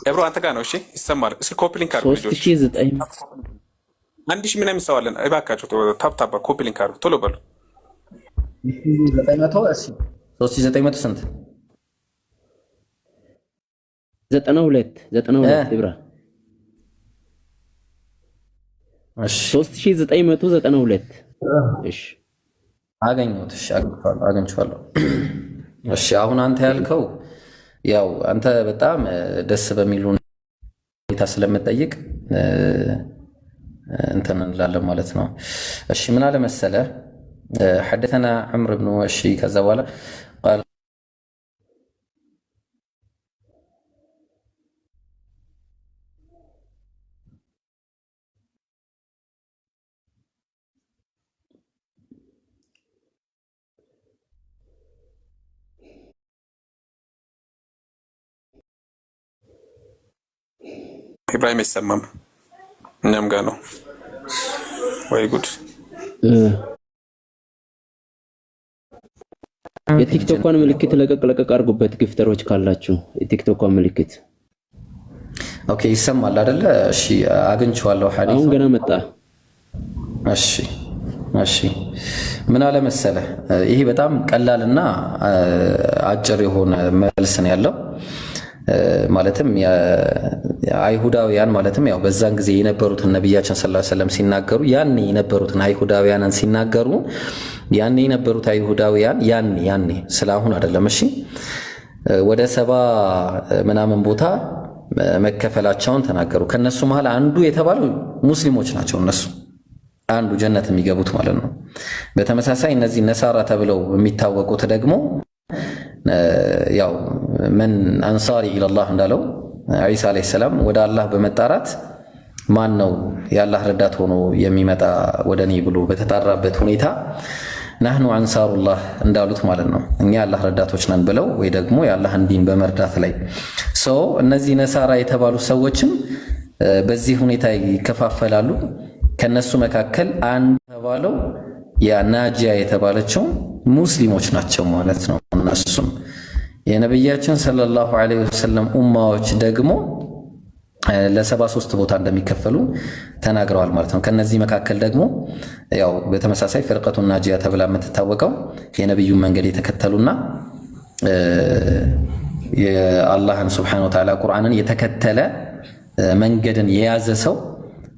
ኤብሮ አንተ ጋር ነው። እሺ ይሰማል። እስኪ ኮፒ ሊንክ አድርጉ ልጆች። 1000 ምናምን ሰዋለን። እባካችሁ ታፕ ኮፒ ሊንክ አድርጉ ቶሎ በሉ። 900 እሺ 3900 ስንት? 92 ብራ እሺ 3992 እሺ አገኘሁት። እሺ አግኝቼዋለሁ። እሺ አሁን አንተ ያልከው ያው አንተ በጣም ደስ በሚሉ ሁኔታ ስለምጠይቅ እንትን እንላለን ማለት ነው። እሺ ምን አለ መሰለህ حدثنا عمرو بن وشي ከዛ በኋላ قال ኢብራሂም አይሰማም። እኛም ጋር ነው ወይ ጉድ። የቲክቶኳን ምልክት ለቀቅ አድርጉበት ግፍተሮች ካላችሁ የቲክቶኳን ምልክት። ኦኬ ይሰማል አይደለ? እሺ አግኝቼዋለሁ። ሐዲስ አሁን ገና መጣ። እሺ ምን አለ መሰለህ ይሄ በጣም ቀላልና አጭር የሆነ መልስ ነው ያለው። ማለትም አይሁዳውያን ማለትም ያው በዛን ጊዜ የነበሩትን ነብያችን ሰለላሁ ዐለይሂ ወሰለም ሲናገሩ ያኔ የነበሩትን አይሁዳውያንን ሲናገሩ ያኔ የነበሩት አይሁዳውያን ያኔ ስለአሁን አይደለም። እሺ ወደ 70 ምናምን ቦታ መከፈላቸውን ተናገሩ። ከነሱ መሃል አንዱ የተባለው ሙስሊሞች ናቸው። እነሱ አንዱ ጀነት የሚገቡት ማለት ነው። በተመሳሳይ እነዚህ ነሳራ ተብለው የሚታወቁት ደግሞ ያው ምን አንሳሪ ኢላላህ እንዳለው ዒሳ አለይሂ ሰላም ወደ አላህ በመጣራት ማን ነው የአላህ ረዳት ሆኖ የሚመጣ ወደኔ ብሎ በተጣራበት ሁኔታ ናህኑ አንሳሩላህ እንዳሉት ማለት ነው። እኛ የአላህ ረዳቶች ነን ብለው ወይ ደግሞ የአላህን ዲን በመርዳት ላይ ሰው እነዚህ ነሳራ የተባሉ ሰዎችም በዚህ ሁኔታ ይከፋፈላሉ። ከነሱ መካከል አንድ የተባለው ያ ናጂያ የተባለችው ሙስሊሞች ናቸው ማለት ነው። እነሱም የነብያችን ሰለላሁ ዐለይሂ ወሰለም ኡማዎች ደግሞ ለ73 ቦታ እንደሚከፈሉ ተናግረዋል ማለት ነው። ከነዚህ መካከል ደግሞ ያው በተመሳሳይ ፍርቀቱ ናጂያ ተብላ የምትታወቀው የነብዩን መንገድ የተከተሉና የአላህን ሱብሓነሁ ወተዓላ ቁርአንን የተከተለ መንገድን የያዘ ሰው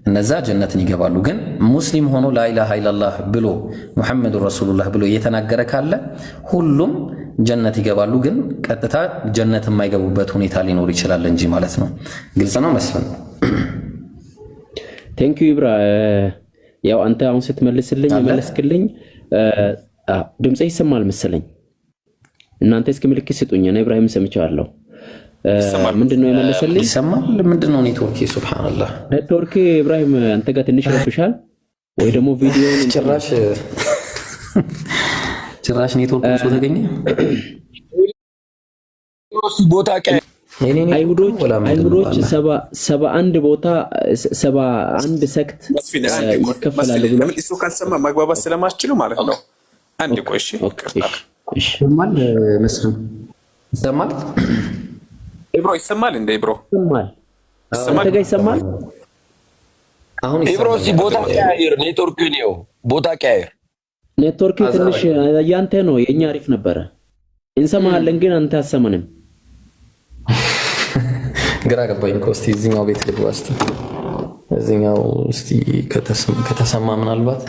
እነዛ ጀነትን ይገባሉ። ግን ሙስሊም ሆኖ ላኢላሃ ኢለላህ ብሎ ሙሐመዱን ረሱሉላህ ብሎ እየተናገረ ካለ ሁሉም ጀነት ይገባሉ። ግን ቀጥታ ጀነት የማይገቡበት ሁኔታ ሊኖር ይችላል እንጂ ማለት ነው። ግልጽ ነው መስፍን? ቴንክ ዩ ኢብራ። ያው አንተ አሁን ስትመልስልኝ መለስክልኝ። ድምጼ ይሰማል መሰለኝ። እናንተ እስኪ ምልክት ስጡኝ። እኔ ኢብራሂም ሰምቻለሁ። ምንድነው የመለሰልኝ? ይሰማል። ምንድነው ኔትወርክ? ሱብሃንአላህ ኔትወርክ ኢብራሂም አንተ ጋር ትንሽ ረብሻል ወይ ደግሞ ቪዲዮውን ጭራሽ ኔትወርክ ሰው ተገኘ። ቦታ አይሁዶች 71 ቦታ 71 ሰክት ይከፈላሉ ብለው እሱ ካልሰማ መግባባት ስለማትችሉ ማለት ነው። አንድ ቆይ እሺ፣ ይሰማል መስፍን? ይሰማል ኢብሮ? ይሰማል እንደ ኢብሮ ይሰማል? አንተ ጋር ይሰማል? አሁን ኢብሮ ቦታ ቀያየር፣ ኔትወርክ ነው። ቦታ ቀያየር። ኔትወርክ ትንሽ ያንተ ነው፣ የኛ አሪፍ ነበረ። እንሰማለን ግን አንተ አሰማንም። ግራ ገባኝ እኮ። እስቲ እዚህኛው ቤት ልግባ። እስቲ እዚህኛው እስቲ ከተሰማ ምናልባት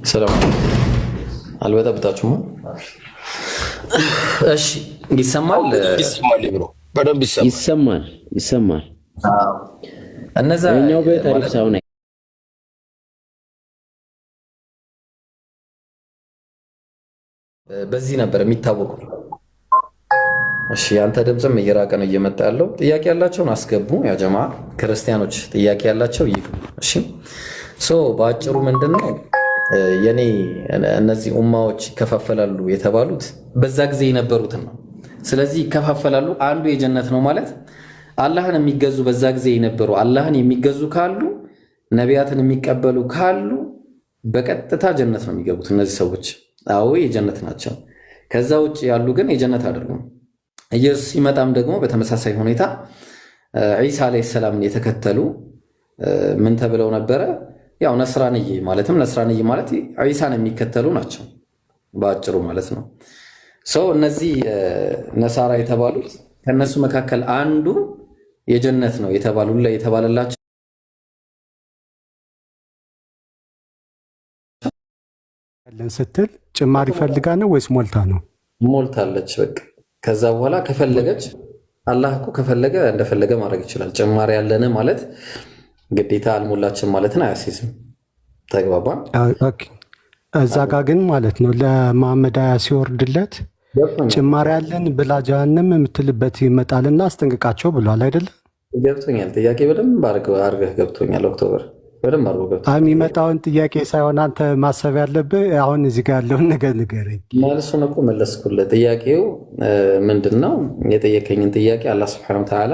ሰላም አልበጠብጣችሁም? እሺ ይሰማል? ይሰማል ብሮ በደንብ ይሰማል። ይሰማል። እነዛ የኛው ቤት አሪፍ ሰው ነው። በዚህ ነበር የሚታወቁ። እሺ ያንተ ድምጽም እየራቀ ነው እየመጣ ያለው። ጥያቄ ያላቸውን አስገቡ። ያ ጀማ ክርስቲያኖች ጥያቄ ያላቸው ይሉ። እሺ በአጭሩ ምንድነው የኔ እነዚህ ኡማዎች ይከፋፈላሉ የተባሉት በዛ ጊዜ የነበሩትን ነው። ስለዚህ ይከፋፈላሉ። አንዱ የጀነት ነው ማለት አላህን የሚገዙ በዛ ጊዜ የነበሩ አላህን የሚገዙ ካሉ ነቢያትን የሚቀበሉ ካሉ በቀጥታ ጀነት ነው የሚገቡት እነዚህ ሰዎች። አዎ የጀነት ናቸው። ከዛ ውጭ ያሉ ግን የጀነት አይደሉም። ኢየሱስ ሲመጣም ደግሞ በተመሳሳይ ሁኔታ ዒሳ አለይሂ ሰላምን የተከተሉ ምን ተብለው ነበረ? ያው ነስራንይ ማለትም ነስራንይ ማለት ዒሳን የሚከተሉ ናቸው በአጭሩ ማለት ነው። እነዚህ ነሳራ የተባሉት ከነሱ መካከል አንዱ የጀነት ነው የተባለላቸው ስትል ጭማሪ ፈልጋ ነው ወይስ ሞልታ ነው? ሞልታለች በቃ። ከዛ በኋላ ከፈለገች አላህ እኮ ከፈለገ እንደፈለገ ማድረግ ይችላል። ጭማሪ ያለን ማለት ግዴታ አልሞላችን ማለትን አያሲዝም። ተግባባ? እዛ ጋ ግን ማለት ነው ለመሐመድ አያ ሲወርድለት ጭማሪ ያለን ብላ ጀሃነም የምትልበት ይመጣልና አስጠንቅቃቸው ብሏል አይደለ? ገብቶኛል። ጥያቄ በደንብ አድርገህ ገብቶኛል። ኦክቶበር በደንብ አድርጎ ገብቶኛል። የሚመጣውን ጥያቄ ሳይሆን አንተ ማሰብ ያለብህ አሁን እዚህ ጋር ያለውን ነገር ንገረኝ። መልሱን እኮ መለስኩልህ። ጥያቄው ምንድን ነው? የጠየቀኝን ጥያቄ አላህ ሱብሓነሁ ወተዓላ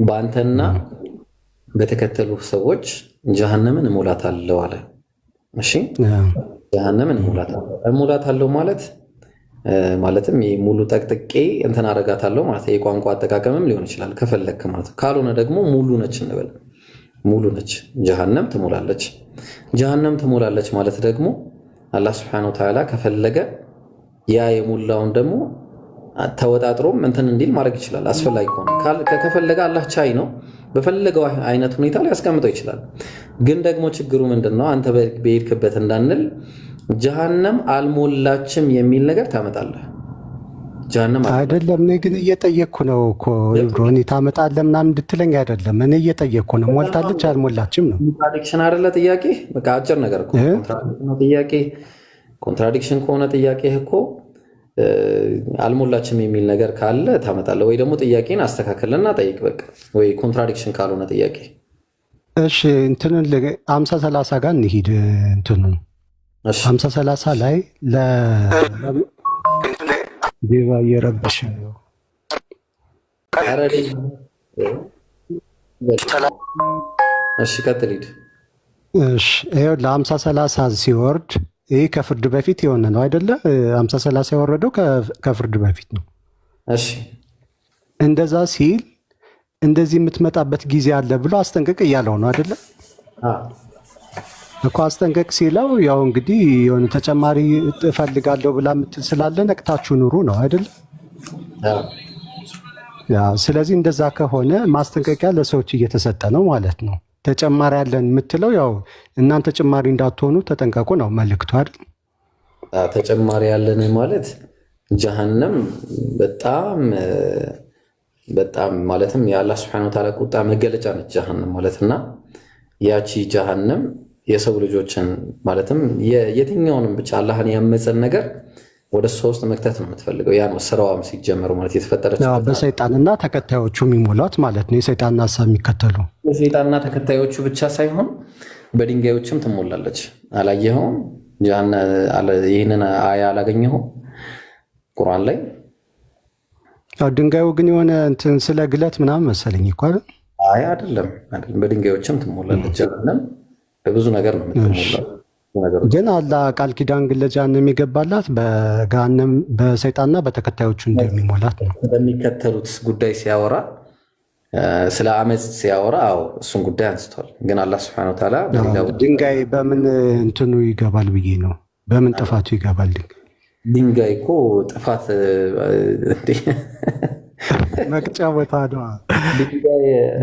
በአንተና በተከተሉ ሰዎች ጀሃነምን እሞላታለሁ አለ። እሺ ጀሃነምን እሞላታለሁ ማለትም ሙሉ ጠቅጥቄ እንትን አረጋታለሁ ማለት የቋንቋ አጠቃቀምም ሊሆን ይችላል ከፈለክ ማለት። ካልሆነ ደግሞ ሙሉ ነች እንበል። ሙሉ ነች ጀሃነም ትሞላለች። ጀሃነም ትሞላለች ማለት ደግሞ አላህ ሱብሓነሁ ወተዓላ ከፈለገ ያ የሞላውን ደግሞ ተወጣጥሮም እንትን እንዲል ማድረግ ይችላል አስፈላጊ ከሆነ። ከፈለገ አላህ ቻይ ነው፣ በፈለገው አይነት ሁኔታ ላይ ያስቀምጠው ይችላል። ግን ደግሞ ችግሩ ምንድነው? አንተ በሄድክበት እንዳንል ጀሃነም አልሞላችም የሚል ነገር ታመጣለህ። ጀሃነም አይደለም። እኔ ግን እየጠየቅኩ ነው እኮ ኢብሮኒ፣ ታመጣለህ ምናምን እንድትለኝ አይደለም። እኔ እየጠየቅኩ ነው። ሞልታለች አልሞላችም ነው። ኮንትራዲክሽን አይደለ ጥያቄ? በቃ አጭር ነገር እኮ ጥያቄ። ኮንትራዲክሽን ከሆነ ጥያቄ እኮ አልሞላችም የሚል ነገር ካለ ታመጣለህ፣ ወይ ደግሞ ጥያቄን አስተካክልና ጠይቅ። በቃ ወይ ኮንትራዲክሽን ካልሆነ ጥያቄ እሺ እንትንን 50-30 ጋር እንሂድ። እንትኑን 50-30 ላይ ዲባ እየረበሽ ነው። እሺ ቀጥል ሂድ። እሺ ይኸው ለ50-30 ሲወርድ ይህ ከፍርድ በፊት የሆነ ነው አይደለ? 50-30 የወረደው ከፍርድ በፊት ነው። እሺ እንደዛ ሲል እንደዚህ የምትመጣበት ጊዜ አለ ብሎ አስጠንቀቅ እያለው ነው አይደለ? እኮ አስጠንቀቅ ሲለው ያው እንግዲህ የሆነ ተጨማሪ እፈልጋለሁ ብላ የምትል ስላለ ነቅታችሁ ኑሩ ነው አይደለ? ስለዚህ እንደዛ ከሆነ ማስጠንቀቂያ ለሰዎች እየተሰጠ ነው ማለት ነው። ተጨማሪ ያለን የምትለው ያው እናንተ ጭማሪ እንዳትሆኑ ተጠንቀቁ ነው መልእክቱ አይደል? ተጨማሪ ያለን ማለት ጀሃነም በጣም ማለትም የአላህ ሱብሓነሁ ወተዓላ ቁጣ መገለጫ ነች ጀሃነም ማለትና ያቺ ጀሃነም የሰው ልጆችን ማለትም የትኛውንም ብቻ አላህን ያመፀን ነገር ወደ እሷ ውስጥ መክተት ነው የምትፈልገው። ያ ነው ስራዋም ሲጀመር ማለት የተፈጠረች በሰይጣንና ተከታዮቹ የሚሞሏት ማለት ነው። የሰይጣንና ሀሳብ የሚከተሉ የሰይጣንና ተከታዮቹ ብቻ ሳይሆን በድንጋዮችም ትሞላለች። አላየኸውም? ይህንን አያ አላገኘኸውም ቁርአን ላይ? ድንጋዩ ግን የሆነ እንትን ስለ ግለት ምናምን መሰለኝ እኮ አይደል? አይ አይደለም፣ በድንጋዮችም ትሞላለች። ጀሃነም በብዙ ነገር ነው የምትሞላው። ግን አላህ ቃል ኪዳን ግን ለጀሃነም የገባላት በገሃነም በሰይጣንና በተከታዮቹ እንደሚሞላት ነው። በሚከተሉት ጉዳይ ሲያወራ ስለ አመፅ ሲያወራ እሱን ጉዳይ አንስቷል። ግን አላህ ሱብሓነሁ ወተዓላ ድንጋይ በምን እንትኑ ይገባል ብዬ ነው። በምን ጥፋቱ ይገባል? ድንጋይ እኮ ጥፋት መቅጫ ቦታ ነው።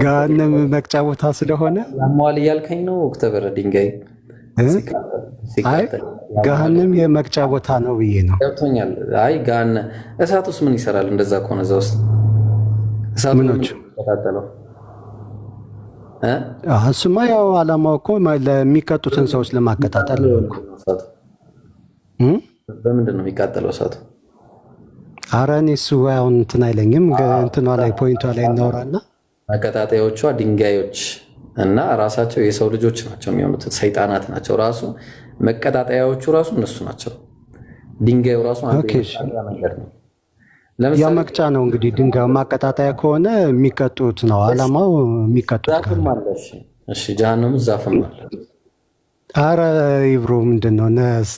ገሃነም መቅጫ ቦታ ስለሆነ ያሟል እያልከኝ ነው ኦክቶበር? ድንጋይ ገሃነም የመቅጫ ቦታ ነው ብዬ ነው። ገብቶኛል። አይ እሳት ውስጥ ምን ይሰራል? እንደዛ ከሆነ እዛ ውስጥ ምኖች እሱማ ያው አላማው እኮ ለሚቀጡትን ሰዎች ለማቀጣጠል ነው እኮ። በምንድን ነው የሚቃጠለው እሳቱ? ኧረ እኔ እሱ አሁን እንትን አይለኝም። እንትኗ ላይ ፖይንቷ ላይ እናውራና አቀጣጣዮቿ ድንጋዮች እና ራሳቸው የሰው ልጆች ናቸው የሚሆኑት። ሰይጣናት ናቸው። ራሱ መቀጣጠያዎቹ ራሱ እነሱ ናቸው። ድንጋዩ ራሱ ነገር ነው። ያ መቅጫ ነው እንግዲህ። ድንጋዩ ማቀጣጠያ ከሆነ የሚቀጡት ነው አላማው። የሚቀጡት ዛፍም አለ። እሺ ጀሃነም ዛፍም አለ። አረ ይብሮ ምንድን ነው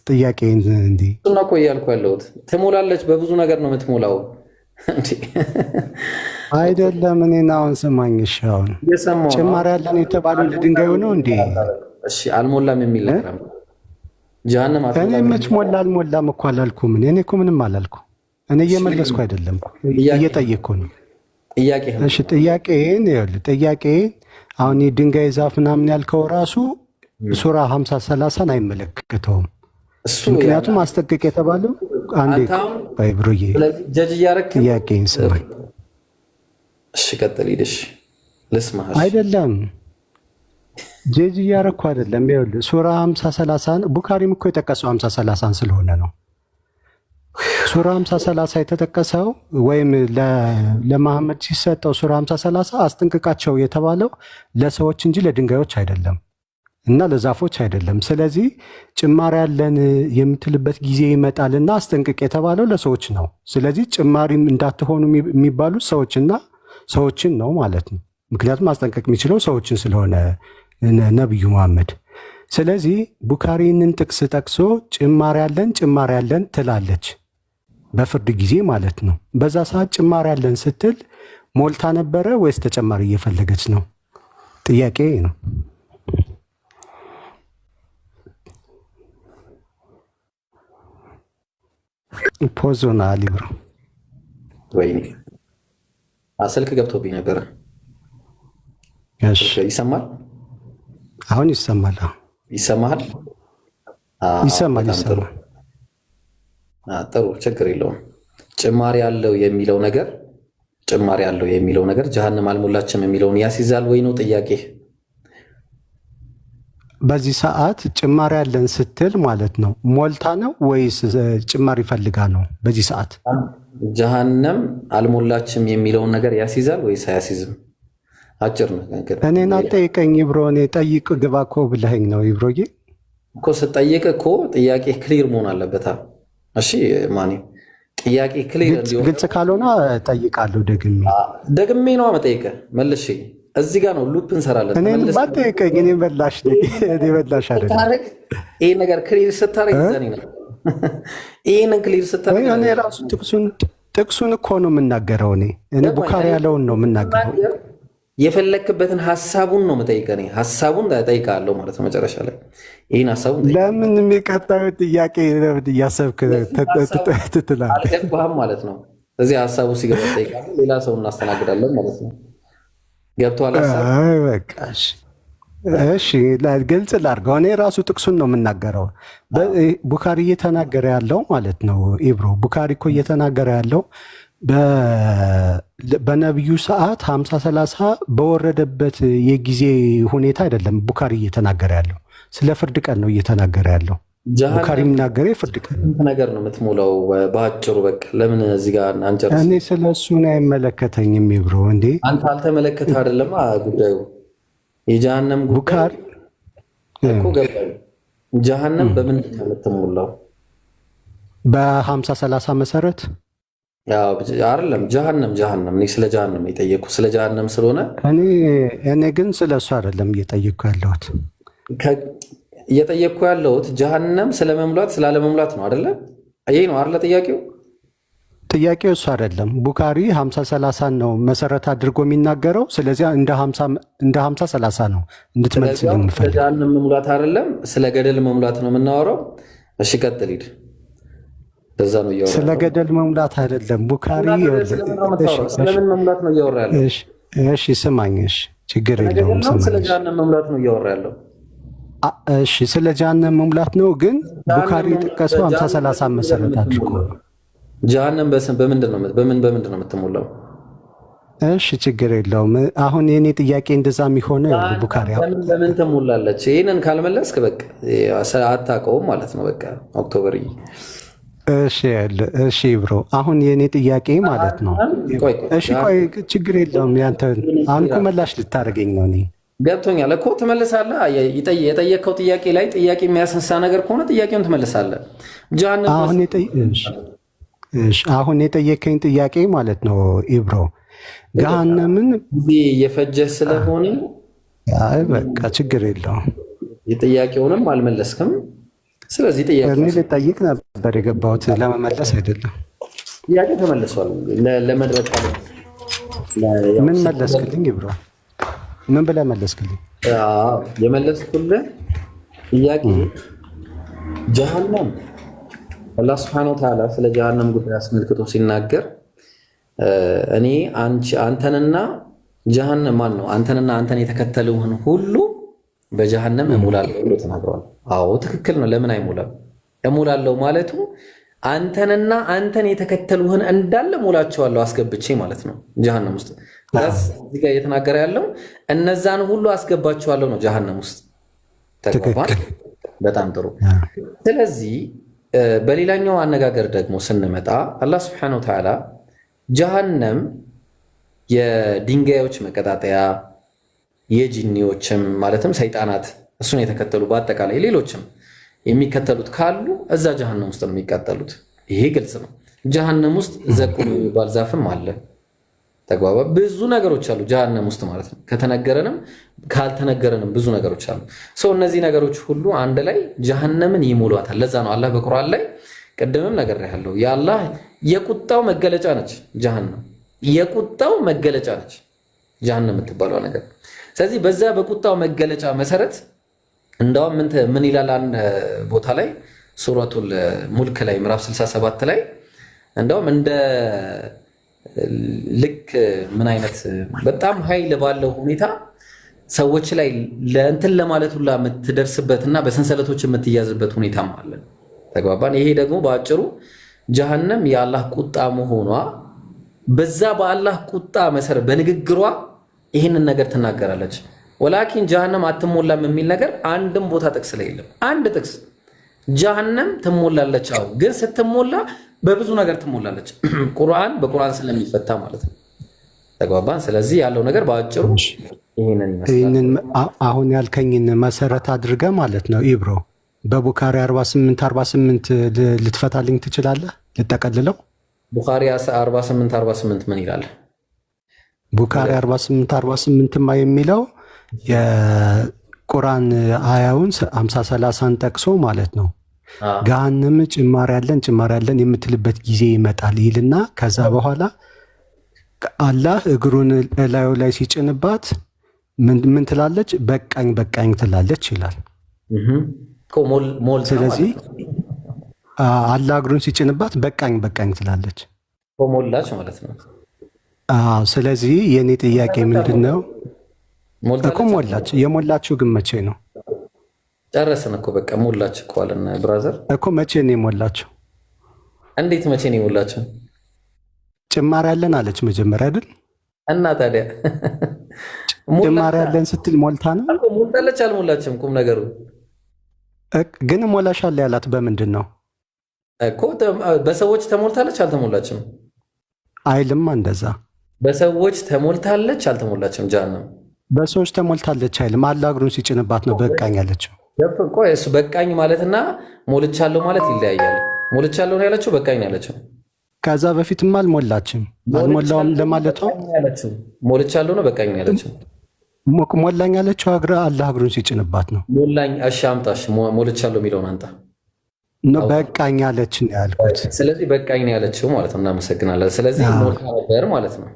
ጥያቄ? እንዲህ እሱና እኮ እያልኩ ያለሁት ትሞላለች። በብዙ ነገር ነው የምትሞላው። አይደለም እኔን አሁን ስማኝ። እሺ አሁን ጭማሪ ያለን የተባለው ለድንጋዩ ነው እንዴ? እሺ አልሞላም የሚል ነገር ጀሃነም እኔ መች ሞላ አልሞላም እኮ አላልኩም። እኔ እኮ ምንም አላልኩ። እኔ እየመለስኩ አይደለም እየጠየቅኩ ነው። እሺ ጥያቄ አሁን የድንጋይ ዛፍ ምናምን ያልከው ራሱ ሱራ 50-30 አይመለከተውም። ምክንያቱም ማስጠንቀቅ የተባለው አንዴ ባይብሩዬ ጥያቄን ስማኝ። እሺ ቀጥል ሂደሽ ልስማህ። አይደለም ጀጅ እያረኩ አይደለም። ይኸውልህ ሱራ 50-30 ቡካሪም እኮ የጠቀሰው 50-30 ስለሆነ ነው። ሱራ 50-30 የተጠቀሰው ወይም ለመሐመድ ሲሰጠው ሱራ 50-30 አስጠንቅቃቸው የተባለው ለሰዎች እንጂ ለድንጋዮች አይደለም እና ለዛፎች አይደለም። ስለዚህ ጭማሪ ያለን የምትልበት ጊዜ ይመጣልና አስጠንቅቅ የተባለው ለሰዎች ነው። ስለዚህ ጭማሪም እንዳትሆኑ የሚባሉት ሰዎችን ነው ማለት ነው። ምክንያቱም ማስጠንቀቅ የሚችለው ሰዎችን ስለሆነ ነቢዩ መሐመድ። ስለዚህ ቡካሪንን ጥቅስ ጠቅሶ ጭማሪ ያለን ትላለች በፍርድ ጊዜ ማለት ነው። በዛ ሰዓት ጭማሪ ያለን ስትል ሞልታ ነበረ ወይስ ተጨማሪ እየፈለገች ነው? ጥያቄ ነው። ፖዞና ሊብሮ ወይኔ ስልክ ገብቶብኝ ነበረ። ይሰማል? አሁን ይሰማል። ይሰማል? ይሰማል። ጥሩ ችግር የለውም። ጭማሪ ያለው የሚለው ነገር ጀሃነም አልሞላችም የሚለውን ያስይዛል ወይ ነው ጥያቄ? በዚህ ሰዓት ጭማሪ ያለን ስትል ማለት ነው ሞልታ ነው ወይስ ጭማሪ ፈልጋ ነው? በዚህ ሰዓት ጀሃነም አልሞላችም የሚለውን ነገር ያስይዛል ወይስ አያስይዝም? አጭር ነገር እኔን አትጠይቀኝ ይብሮ፣ እኔ ጠይቅ ግባ እኮ ብለኸኝ ነው ይብሮዬ። እኮ ስጠይቅ እኮ ጥያቄ ክሊር መሆን አለበት። እሺ ማኒ ጥያቄ ክሊር እንዲሆን ግልጽ ካልሆነ ጠይቃለሁ። ደግሜ ነው መጠይቀህ መልሼ እዚህ ጋር ነው ሉፕ እንሰራለን። እኔ ባትጠይቀኝ እኔ በላሽ አይደለም። ይሄ ነገር ክሊር ስታረግ ዘኔ ነው። ይሄንን ክሊር ስታረግ እኔ ራሱ ጥቅሱን እኮ ነው የምናገረው። እኔ ቡካሪ ያለውን ነው የምናገረው። የፈለክበትን ሀሳቡን ነው የምጠይቀህ። ሀሳቡን እጠይቅሃለሁ ማለት ነው። መጨረሻ ላይ ይህን ሀሳቡን ለምን የሚቀጣዩ ጥያቄ እያሰብክ ትትላለህ? አልገባህም ማለት ነው። እዚህ ሀሳቡ ሲገባ እጠይቅሃለሁ፣ ሌላ ሰው እናስተናግዳለን ማለት ነው። ገብቶሃል ሀሳብ? እሺ ግልጽ ላድርገው። እኔ ራሱ ጥቅሱን ነው የምናገረው። ቡካሪ እየተናገረ ያለው ማለት ነው ኢብሮ። ቡካሪ እኮ እየተናገረ ያለው በነቢዩ ሰዓት 50-30 በወረደበት የጊዜ ሁኔታ አይደለም። ቡካሪ እየተናገረ ያለው ስለ ፍርድ ቀን ነው እየተናገረ ያለው። ቡካሪ የሚናገረ የፍርድ ቀን ነገር ነው የምትሞላው በአጭሩ። በቃ ለምን እዚህ ጋር አንጨርስ? እኔ ስለ እሱን አይመለከተኝም ይብሮ። እንዴ አንተ አልተመለከተህ አይደለም ጉዳዩ። የጀሃነም ቡካሪ እኮ ገባኝ። ጀሃነም በምንድን ነው የምትሞላው? በ50-30 መሰረት አይደለም። ጀሃነም እኔ ስለ ጀሃነም የጠየኩ ስለ ጀሃነም ስለሆነ እኔ ግን ስለ እሱ አይደለም እየጠየኩ ያለሁት። እየጠየኩ ያለሁት ጀሃነም ስለመሙላት ስላለመሙላት ነው አይደለ? ይሄ ነው አይደለ ጥያቄው? ጥያቄው እሱ አይደለም። ቡካሪ 50-30 ነው መሰረት አድርጎ የሚናገረው። ስለዚህ እንደ 50-30 ነው እንድትመልስልኝ የምፈልገው። ስለ ጀሃነም መሙላት አይደለም ስለ ገደል መሙላት ነው የምናወራው። እሺ ቀጥል ሂድ። በዛ ነው እያወራ። ስለ ገደል መሙላት አይደለም ቡካሪ። ስለምን መሙላት ነው እያወራ ያለው? እሺ ስማኝ። እሺ ችግር የለውም። ስለ ጀሃነም መሙላት ነው እያወራ ያለው። እሺ ስለ ጀሃነም መሙላት ነው፣ ግን ቡካሪ ጠቀሰው 50-30 መሰረት አድርጎ ነው። ጀሃነም በምንድን ነው የምትሞላው? እሺ ችግር የለውም። አሁን የኔ ጥያቄ እንደዛ የሚሆነ ቡካሪ ለምን ትሞላለች? ይህንን ካልመለስክ በቃ አታውቀውም ማለት ነው። በቃ ኦክቶበር እሺ ብሮ፣ አሁን የኔ ጥያቄ ማለት ነው። እሺ ቆይ ችግር የለውም። ያንተ አሁን እኮ መላሽ ልታደርገኝ ነው። እኔ ገብቶኛል እኮ ትመልሳለህ። የጠየቀው ጥያቄ ላይ ጥያቄ የሚያስነሳ ነገር ከሆነ ጥያቄውን ትመልሳለህ። አሁን የጠየቀኝ ጥያቄ ማለት ነው ኢብሮ፣ ገሃነምን ጊዜ እየፈጀህ ስለሆነ በቃ ችግር የለውም። የጥያቄውንም አልመለስክም። ስለዚህ ጥያቄ ልጠይቅ ነበር የገባሁት ለመመለስ አይደለም። ጥያቄ ተመልሷል። ለመድረቅ ምን መለስክልኝ ብሮ? ምን ብለህ መለስክልኝ? የመለስኩልህ ጥያቄ ጀሃነም አላህ ሱብሓነሁ ወተዓላ ስለ ጀሃነም ጉዳይ አስመልክቶ ሲናገር እኔ አንተንና ጀሃነም ማን ነው አንተንና አንተን የተከተሉህን ሁሉ በጀሃነም እሞላለሁ ብሎ ተናግሯል። አዎ ትክክል ነው። ለምን አይሞላም? እሞላለሁ ማለቱ አንተንና አንተን የተከተሉህን እንዳለ ሞላቸዋለሁ አስገብቼ ማለት ነው ጀሃነም ውስጥ። እዚህ ጋር እየተናገረ ያለው እነዛን ሁሉ አስገባቸዋለሁ ነው ጀሃነም ውስጥ። ተግባባን? በጣም ጥሩ። ስለዚህ በሌላኛው አነጋገር ደግሞ ስንመጣ አላህ ሱብሓነሁ ወተዓላ ጀሃነም የድንጋዮች መቀጣጠያ የጂኒዎችም ማለትም ሰይጣናት እሱን የተከተሉ በአጠቃላይ ሌሎችም የሚከተሉት ካሉ እዛ ጀሃነም ውስጥ ነው የሚቃጠሉት። ይሄ ግልጽ ነው። ጀሃነም ውስጥ ዘቁም የሚባል ዛፍም አለ። ተግባባ። ብዙ ነገሮች አሉ ጀሃነም ውስጥ ማለት ነው። ከተነገረንም ካልተነገረንም ብዙ ነገሮች አሉ። ሰው እነዚህ ነገሮች ሁሉ አንድ ላይ ጀሃነምን ይሞሏታል። ለዛ ነው አላህ በቁርአን ላይ ቅድምም ነግሬሃለሁ፣ የአላህ የቁጣው መገለጫ ነች ጀሃነም። የቁጣው መገለጫ ነች ጀሃነም የምትባለው ነገር። ስለዚህ በዛ በቁጣው መገለጫ መሰረት እንደውም ምን ይላል አንድ ቦታ ላይ ሱረቱል ሙልክ ላይ ምዕራፍ 67 ላይ እንደውም እንደ ልክ ምን አይነት በጣም ኃይል ባለው ሁኔታ ሰዎች ላይ ለእንትን ለማለት ሁላ የምትደርስበትና በሰንሰለቶች የምትያዝበት ሁኔታም አለ። ተግባባን? ይሄ ደግሞ በአጭሩ ጀሃነም የአላህ ቁጣ መሆኗ በዛ በአላህ ቁጣ መሰረት በንግግሯ ይህንን ነገር ትናገራለች። ወላኪን ጀሃነም አትሞላም የሚል ነገር አንድም ቦታ ጥቅስ ላይ የለም። አንድ ጥቅስ ጀሃነም ትሞላለች። አዎ፣ ግን ስትሞላ በብዙ ነገር ትሞላለች። ቁርአን በቁርአን ስለሚፈታ ማለት ነው። ተግባባን። ስለዚህ ያለው ነገር በአጭሩ ይሄንን ይመስላል። ይህንን አሁን ያልከኝን መሰረት አድርገ ማለት ነው ኢብሮ በቡካሪ 48 ልትፈታልኝ ትችላለህ? ልጠቀልለው። ቡኻሪ 48 ምን ይላል? ቡካሪ 48 የሚለው የቁርአን አያውን 50-30ን ጠቅሶ ማለት ነው ገሃነም ጭማሪ ያለን የምትልበት ጊዜ ይመጣል ይልና ከዛ በኋላ አላህ እግሩን እላዩ ላይ ሲጭንባት ምን ትላለች? በቃኝ ትላለች ይላል። ስለዚህ አላህ እግሩን ሲጭንባት በቃኝ ትላለች፣ ሞላች ማለት ነው። ስለዚህ የእኔ ጥያቄ ምንድን ነው እኮ ሞላች። የሞላችው ግን መቼ ነው? ጨረስን እኮ በቃ ሞላች እኮ አለና ብራዘር እኮ መቼ ነው የሞላችው? እንዴት መቼ ነው የሞላችው? ጭማሪ ያለን አለች መጀመሪያ አይደል? እና ታዲያ ጭማሪ ያለን ስትል ሞልታ ነው እኮ ሞልታለች። አልሞላችም። ቁም ነገሩ ግን ሞላሻል ያላት በምንድን ነው እኮ? በሰዎች ተሞልታለች አልተሞላችም አይልም። እንደዛ በሰዎች ተሞልታለች አልተሞላችም። ጃነው በሰዎች ተሞልታለች አይልም። አላህ እግሩን ሲጭንባት ነው በቃኝ ያለችው። ቆይ እሱ በቃኝ ማለትና ሞልቻለሁ ማለት ይለያያል። ሞልቻለሁ ነው ያለችው፣ በቃኝ ነው ያለችው። ከዛ በፊትም አልሞላችም። አልሞላውም ለማለቷ ያለችው ሞልቻለሁ ነው በቃኝ ነው ያለችው። ሞላኝ ያለችው አላህ እግሩን ሲጭንባት ነው። ሞላኝ አሻምጣሽ ሞልቻለሁ የሚለውን አንተ ነው በቃኝ ያለች ነው ያልኩት። ስለዚህ በቃኝ ነው ያለችው ማለት ነው። እናመሰግናለን። ስለዚህ ሞልታ ነበር ማለት ነው።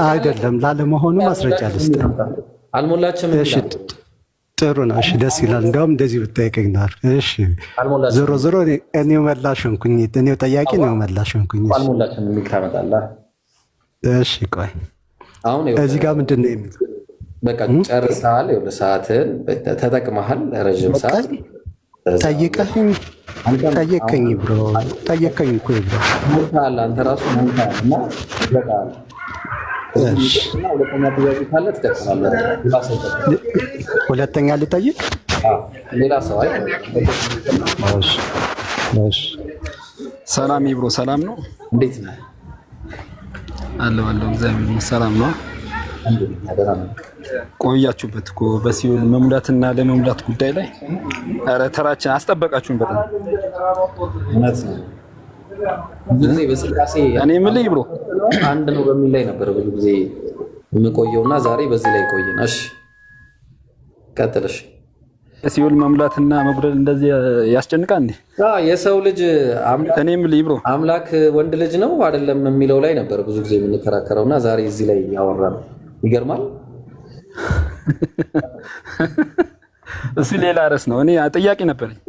አይደለም ላለመሆኑ ማስረጃ ልስጥ። አልሞላችም። እሺ ጥሩ ነው። እሺ ደስ ይላል። እንደውም እንደዚህ ብታይቀኝ ነው። እሺ ዞሮ እኔው መላሽ ሆንኩኝ። እኔው ጠያቂ ነው መላሽ ሆንኩኝ። አልሞላችም የሚል ታመጣለህ። እሺ ቆይ አሁን እዚህ ጋር ምንድን ነው የሚል? በቃ ጨርሰሃል። ይኸውልህ ሰዓትን ተጠቅመሃል። ረዥም ሰዓት ጠየቀኝ ብሮ ጠየቀኝ እኮ ብሮ ሞልተሃል። አንተ ራሱ ሞልተሃል እና ይበቃል። ሁለተኛ ጥያቄ ካለ ትቀጥላለህ። ሁለተኛ ልጠይቅ ሌላ ሰው አይ ሰላም ይብሮ ሰላም ነው። እንዴት ነህ? አለው እግዚአብሔር ሰላም ነው። ቆያችሁበት እኮ በሲኦል መሙላትና ለመሙላት ጉዳይ ላይ ኧረ ተራችን አስጠበቃችሁን በጣም እውነት ነው። ብዙ ጊዜ በስላሴ እኔ የምልህ ብሎ አንድ ነው በሚል ላይ ነበር ብዙ ጊዜ የምቆየውና ዛሬ በዚህ ላይ ቆየን። እሺ ቀጥልሽ። ሲኦል መሙላትና መጉደል እንደዚህ ያስጨንቃል እንዴ? የሰው ልጅ እኔ የምልህ ብሎ አምላክ ወንድ ልጅ ነው አይደለም የሚለው ላይ ነበር ብዙ ጊዜ የምንከራከረውና ዛሬ እዚህ ላይ ያወራነው። ይገርማል። እሱ ሌላ ርዕስ ነው። እኔ ጥያቄ ነበረኝ።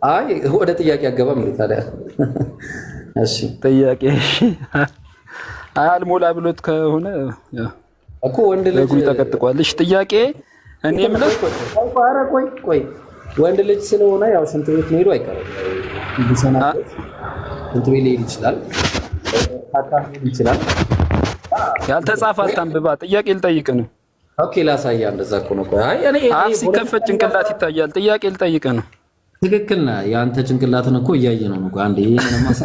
አይ ወደ ጥያቄ አገባም ነው ታዲያ። እሺ ጥያቄ አልሞላ ብሎት ከሆነ እኮ ወንድ ልጅ ተቀጥቋል። እሺ ጥያቄ እኔ የምልህ ቆይ ወንድ ልጅ ስለሆነ ያው ሽንት ቤት መሄዱ አይቀርም። ይሰናበት ሽንት ቤት ሊሄድ ይችላል፣ ታካሚ ይችላል። ያልተጻፈ አታንብባ። ጥያቄ ልጠይቅ ነው። ኦኬ ላሳያ። እንደዛ እኮ ነው። አይ እኔ አፍ ሲከፈት ጭንቅላት ይታያል። ጥያቄ ልጠይቅ ነው። ትክክል ነህ። የአንተ ጭንቅላትን እኮ እያየ ነው። አንዴ ይሄን ማሳ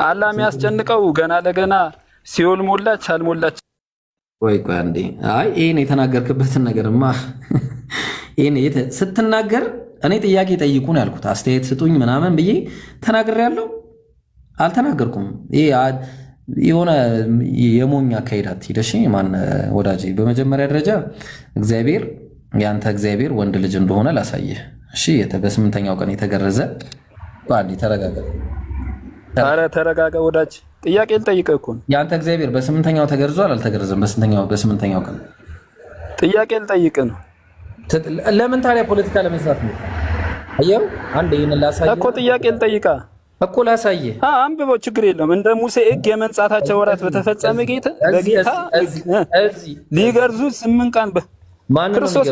አላህ የሚያስጨንቀው ገና ለገና ሲኦል ሞላች አልሞላች። ቆይ አንዴ። አይ ይሄን የተናገርክበትን ነገርማ ይሄን ስትናገር እኔ ጥያቄ ጠይቁ ነው ያልኩት። አስተያየት ስጡኝ ምናምን ብዬ ተናግሬያለሁ? አልተናገርኩም። ይሄ የሆነ የሞኝ አካሄድ አትሂድ። እሺ ማን ወዳጄ፣ በመጀመሪያ ደረጃ እግዚአብሔር ያንተ እግዚአብሔር ወንድ ልጅ እንደሆነ ላሳየህ። እሺ በስምንተኛው ቀን የተገረዘ ባንዲ ተረጋጋ። ኧረ ተረጋጋ ወዳጅ። ጥያቄ ልጠይቅህ እኮ ነው። ያንተ እግዚአብሔር በስምንተኛው ተገርዟል አልተገረዘም? በስምንተኛው ቀን ጥያቄ ልጠይቅህ ነው። ለምን ታዲያ ፖለቲካ ለመስራት ነው? አየው አንዴ ይሄን ላሳየህ እኮ ጥያቄ ልጠይቅህ እኮ ላሳየህ። አንብበው ችግር የለውም። እንደ ሙሴ ሕግ የመንጻታቸው ወራት በተፈጸመ ጌታ ሊገርዙት 8 ቀን ክርስቶስ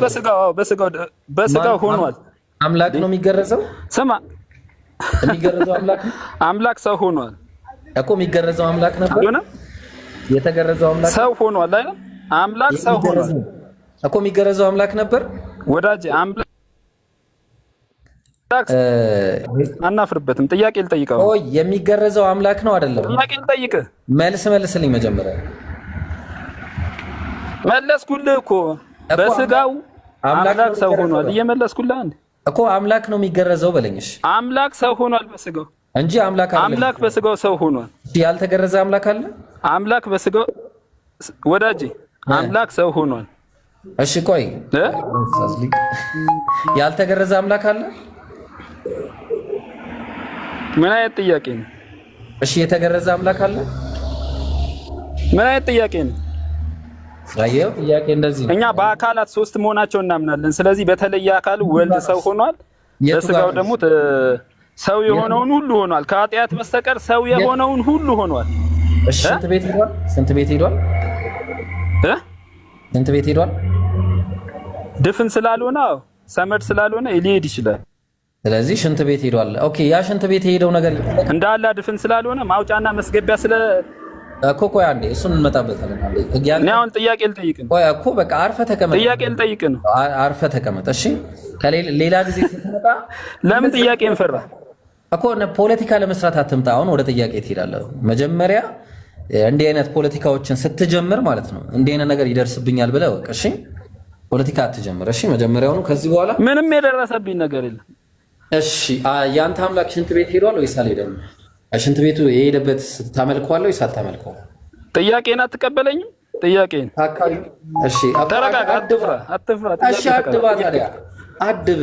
በስጋው ሆኗል። አምላክ ነው የሚገረዘው። ስማ የሚገረዘው አምላክ ነው። አምላክ ሰው ሆኗል እኮ። የሚገረዘው አምላክ ነበር። የተገረዘው አምላክ ሰው ሆኗል አይደል? አምላክ ሰው ሆኗል እኮ። የሚገረዘው አምላክ ነበር ወዳጅ። አናፍርበትም። ጥያቄ ልጠይቀው። ኦይ የሚገረዘው አምላክ ነው አይደለም? ጥያቄ ልጠይቅ። መልስልኝ መጀመሪያ። መለስኩልህ እኮ በስጋው አምላክ ሰው ሆኗል። እየመለስኩልህ አንዴ እኮ አምላክ ነው የሚገረዘው በለኝሽ። አምላክ ሰው ሆኗል በስጋው እንጂ አምላክ አይደለም። አምላክ በስጋው ሰው ሆኗል። ያልተገረዘ አምላክ አለ? አምላክ በስጋው ወዳጄ አምላክ ሰው ሆኗል። እሺ ቆይ ያልተገረዘ አምላክ አለ? ምን አይነት ጥያቄ ነው? እሺ የተገረዘ አምላክ አለ? ምን አይነት ጥያቄ ነው? አየው ጥያቄ እንደዚህ ነው። እኛ በአካላት ሶስት መሆናቸው እናምናለን። ስለዚህ በተለየ አካሉ ወልድ ሰው ሆኗል፣ በስጋው ደግሞ ሰው የሆነውን ሁሉ ሆኗል። ከኃጢአት በስተቀር ሰው የሆነውን ሁሉ ሆኗል። እሺ ስንት ቤት ሄዷል? ስንት ቤት ሄዷል? ድፍን ስላልሆነ ሰመድ ስላልሆነ ሊሄድ ይችላል። ስለዚህ ሽንት ቤት ሄዷል። ኦኬ ያ ሽንት ቤት የሄደው ነገር እንዳለ ድፍን ስላልሆነ ማውጫና መስገቢያ ስለ እኮ ቆይ አንዴ እሱን እንመጣበታለን። እኔ አሁን ጥያቄ ልጠይቅ ነው። ቆይ እኮ በቃ አርፈህ ተቀመጥ። ጥያቄ ልጠይቅ ነው። አርፈህ ተቀመጥ። እሺ ሌላ ጊዜ ስትመጣ ለምን ጥያቄን ፈራ እኮ ፖለቲካ ለመስራት አትምጣ። አሁን ወደ ጥያቄ ትሄዳለህ። መጀመሪያ እንዲህ አይነት ፖለቲካዎችን ስትጀምር ማለት ነው እንዲህ አይነት ነገር ይደርስብኛል ብለህ ወቅ። እሺ ፖለቲካ አትጀምር። እሺ መጀመሪያውኑ ከዚህ በኋላ ምንም የደረሰብኝ ነገር የለም። እሺ ያንተ አምላክ ሽንት ቤት ሄዷል ወይስ አልሄደም? ሽንት ቤቱ የሄደበት ታመልከዋለህ ወይስ አታመልከው? ጥያቄን አትቀበለኝም? ጥያቄን እሺ ተረጋጋ። አትፍራ። እሺ አድባ ታዲያ አድብ።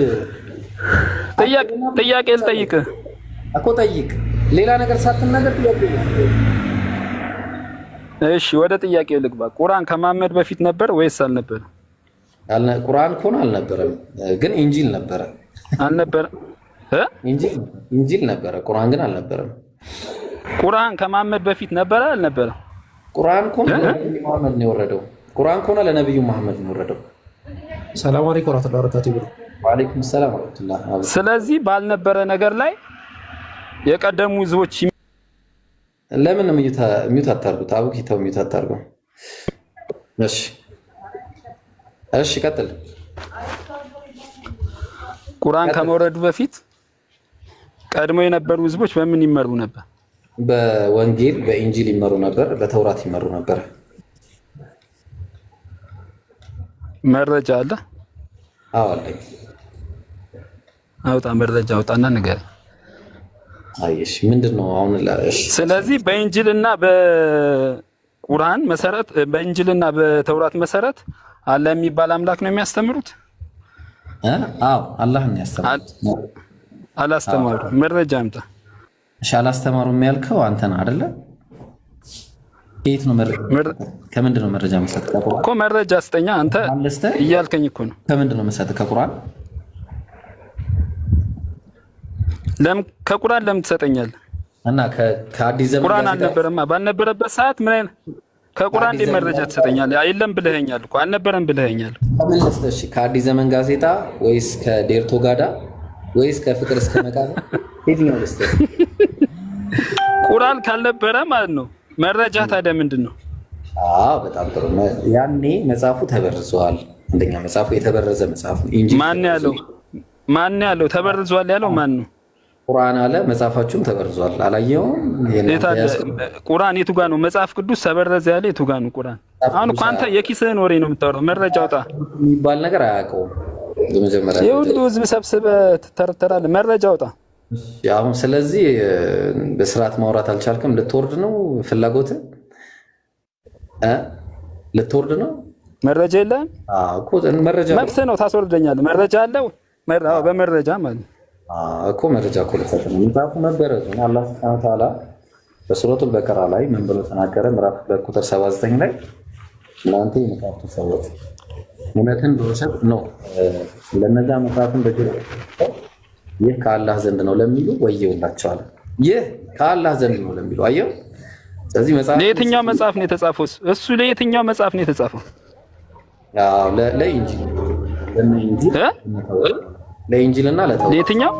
ጥያቄ ልጠይቅህ እኮ ጠይቅ። ሌላ ነገር ሳትናገር ጥያቄ እሺ ወደ ጥያቄው ልግባ። ቁርአን ከመሐመድ በፊት ነበር ወይስ አልነበረም? ቁርአን ከሆነ አልነበረም፣ ግን ኢንጂል ነበረ። አልነበረም? ኢንጂል ነበረ፣ ቁርአን ግን አልነበረም። ቁርአን ከመሐመድ በፊት ነበረ አልነበረም? ቁርአን ከሆነ ለነብዩ መሐመድ ነው የወረደው። ቁርአን ከሆነ ለነብዩ መሐመድ ነው የወረደው። ሰላም አለይኩም ወራህመቱላሂ ወበረካቱሁ። ወአለይኩም ሰላም ወራህመቱላሂ። ስለዚህ ባልነበረ ነገር ላይ የቀደሙ ህዝቦች ለምን ሚውት አታርጉት? አቡኪታው ሚውት አታርጉ። እሺ ቀጥል። ቁርአን ከመውረዱ በፊት ቀድሞ የነበሩ ህዝቦች በምን ይመሩ ነበር? በወንጌል በኢንጂል ይመሩ ነበር፣ በተውራት ይመሩ ነበር። መረጃ አለ? አዎ አለኝ። አውጣ፣ መረጃ አውጣና ንገረኝ። አይሽ ምንድነው አሁን? ስለዚህ በኢንጂልና በቁርአን መሰረት በኢንጂልና በተውራት መሰረት አለ የሚባል አምላክ ነው የሚያስተምሩት? አዎ አላህ ነው ያስተምሩት። አላስተማሩ። መረጃ አምጣ። እሺ አላስተማሩም ያልከው አንተ ነህ አይደለ? ከየት ነው ከምንድን ነው መረጃ መስጠት? እኮ መረጃ ስጠኛ አንተ እያልከኝ እኮ ነው። ከምንድን ነው መስጠት? ከቁርአን ከቁርአን ለምን ትሰጠኛለህ? እና ከአዲስ ዘመን ቁርአን አልነበረማ። ባልነበረበት ሰዓት ምን አይነት ከቁርአን እንደ መረጃ ትሰጠኛለህ? አይደለም ብለኸኛል እኮ አልነበረም ብለኸኛል። እሺ ከአዲስ ዘመን ጋዜጣ ወይስ ከዴርቶ ጋዳ ወይስ ከፍቅር እስከ መቃብር የትኛው ልስጥ? ቁርአን ካልነበረ ማለት ነው መረጃ ታዲያ ምንድን ነው? በጣም ጥሩ። ያኔ መጽሐፉ ተበርዟል። አንደኛ መጽሐፉ የተበረዘ መጽሐፍ ነው እንጂ ማን ያለው ተበርዟል ያለው ማን ነው? ቁርአን አለ። መጽሐፋችሁም ተበርዟል። አላየውም? ቁርአን የቱ ጋር ነው? መጽሐፍ ቅዱስ ተበረዘ ያለ የቱ ጋር ነው? ቁርአን አሁን እኮ አንተ የኪስህን ወሬ ነው የምታወራው። መረጃ አውጣ የሚባል ነገር አያውቀውም። በመጀመሪያ የሁሉ ህዝብ ሰብስበህ ትተረተራለህ። መረጃ አውጣ አሁን። ስለዚህ በስርዓት ማውራት አልቻልክም። ልትወርድ ነው ፍላጎትህ? ልትወርድ ነው? መረጃ የለህም እኮ። መረጃ መብትህ ነው፣ ታስወርደኛለህ። መረጃ አለው። በመረጃ ማለት እኮ መረጃ እኮ ልሰጥ ነው። መጽሐፉ መበረዙን አላህ ሱብሓነሁ ወተዓላ በሱረቱል በቀራ ላይ ምን ብሎ ተናገረ? ምዕራፍ 2 ቁጥር 79 ላይ እናንተ የመጽሐፍቱ ሰዎች እውነትን በውሸት ነው ለነዛ መጽሐፍን በግል ይህ ከአላህ ዘንድ ነው ለሚሉ ወየውላቸዋል። ይህ ከአላህ ዘንድ ነው ለሚሉ አየው። ስለዚህ መጽሐፍ ለየትኛው መጽሐፍ ነው የተጻፈው? እሱ ለየትኛው መጽሐፍ ነው የተጻፈው? ለኢንጂልና ለተውራት። ለየትኛው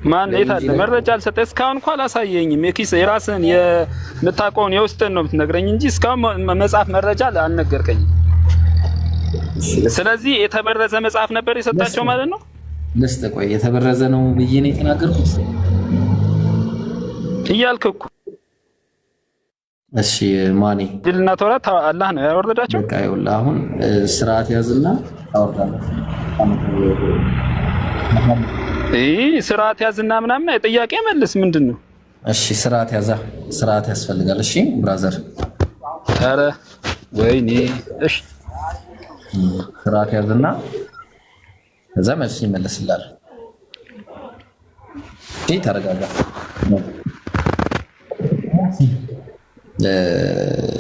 ማን የታለ? መረጃ አልሰጠህ እስካሁን እንኳን አላሳየኝም። የራስህን የምታውቀውን የውስጥህን ነው የምትነግረኝ እንጂ እስካሁን መጽሐፍ መረጃ አልነገርከኝም። ስለዚህ የተበረዘ መጽሐፍ ነበር የሰጣቸው ማለት ነው። ልስጥ ቆይ የተበረዘ ነው ብዬ ነው የተናገርኩት እያልክ እኮ። እሺ ማኔ ድልና ተውራት አላህ ነው ያወረዳቸው። በቃ ይኸውልህ አሁን ስርዓት ያዝና አወርዳለሁ። ስርዓት ያዝና ምናምን ጥያቄ መልስ ምንድን ነው? እሺ ስርዓት ያዛ ስርዓት ያስፈልጋል። እሺ ብራዘር ኧረ ወይኔ እሺ ስርዓት ያዝና ከዛ መልስ ይመለስልሃል። እሺ ተረጋጋ።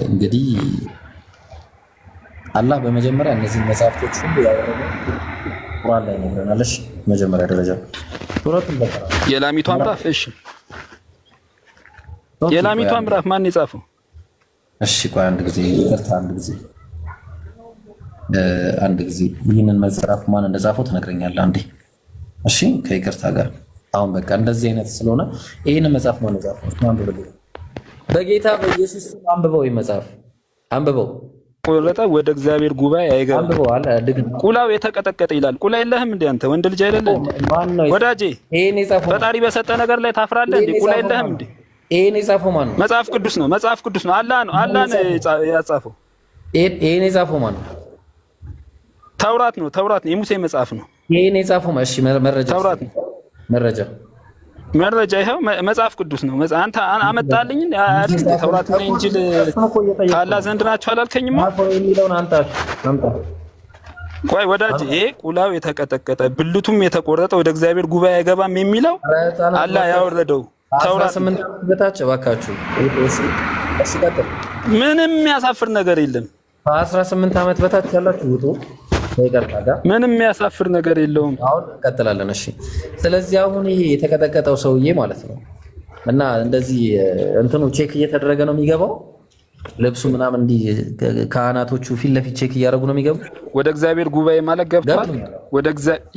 እንግዲህ አላህ በመጀመሪያ እነዚህ መጽሐፍቶች ሁሉ ያወረደው ቁርአን ላይ ነግረናል። እሺ መጀመሪያ ደረጃ ሱረቱል በቀራ የላሚቷ ምዕራፍ። እሺ የላሚቷ ምዕራፍ ማን የጻፈው? እሺ ቆይ አንድ ጊዜ ይህንን መጽሐፍ ማን እንደጻፈው ትነግረኛለህ አንዴ። እሺ ከይቅርታ ጋር አሁን በቃ እንደዚህ አይነት ስለሆነ ይህንን መጽሐፍ ማን የጻፈው? አንብበው በጌታ በኢየሱስ አንብበው። መጽሐፍ አንብበው። ቆረጠ ወደ እግዚአብሔር ጉባኤ አይገባም። አንብበው አለ ቁላው የተቀጠቀጠ ይላል። ቁላ የለህም እንዴ አንተ ወንድ ልጅ አይደለም ወዳጄ? ይሄን የጻፈው ፈጣሪ በሰጠ ነገር ላይ ታፍራለህ እንዴ? ቁላ የለህም እንዴ? ይሄን የጻፈው ማን ነው? መጽሐፍ ቅዱስ ነው። መጽሐፍ ቅዱስ ነው። አላህ ነው ያጻፈው። ይሄን የጻፈው ማን ነው? ተውራት ነው። ተውራት ነው። የሙሴ መጽሐፍ ነው። ይሄን የጻፈው እሺ መረጃ ተውራት ነው። መረጃ ይኸው መጽሐፍ ቅዱስ ነው። አንተ አመጣልኝ አይደል? ተውራትና ኢንጂል ካላህ ዘንድ ናቸው አላልከኝም? ቆይ ወዳጅ ይሄ ቁላው የተቀጠቀጠ ብልቱም የተቆረጠ ወደ እግዚአብሔር ጉባኤ አይገባም የሚለው አላህ ያወረደው ተውራት። 18 ዓመት በታች እባካችሁ ምንም የሚያሳፍር ነገር የለም። 18 ዓመት በታች ያላችሁ ውጡ። ምንም የሚያሳፍር ነገር የለውም። አሁን እንቀጥላለን። እሺ ስለዚህ አሁን ይሄ የተቀጠቀጠው ሰውዬ ማለት ነው እና እንደዚህ እንትኑ ቼክ እየተደረገ ነው የሚገባው። ልብሱ ምናምን እንዲህ ካህናቶቹ ፊት ለፊት ቼክ እያደረጉ ነው የሚገቡ ወደ እግዚአብሔር ጉባኤ ማለት ገብቷል። ወደ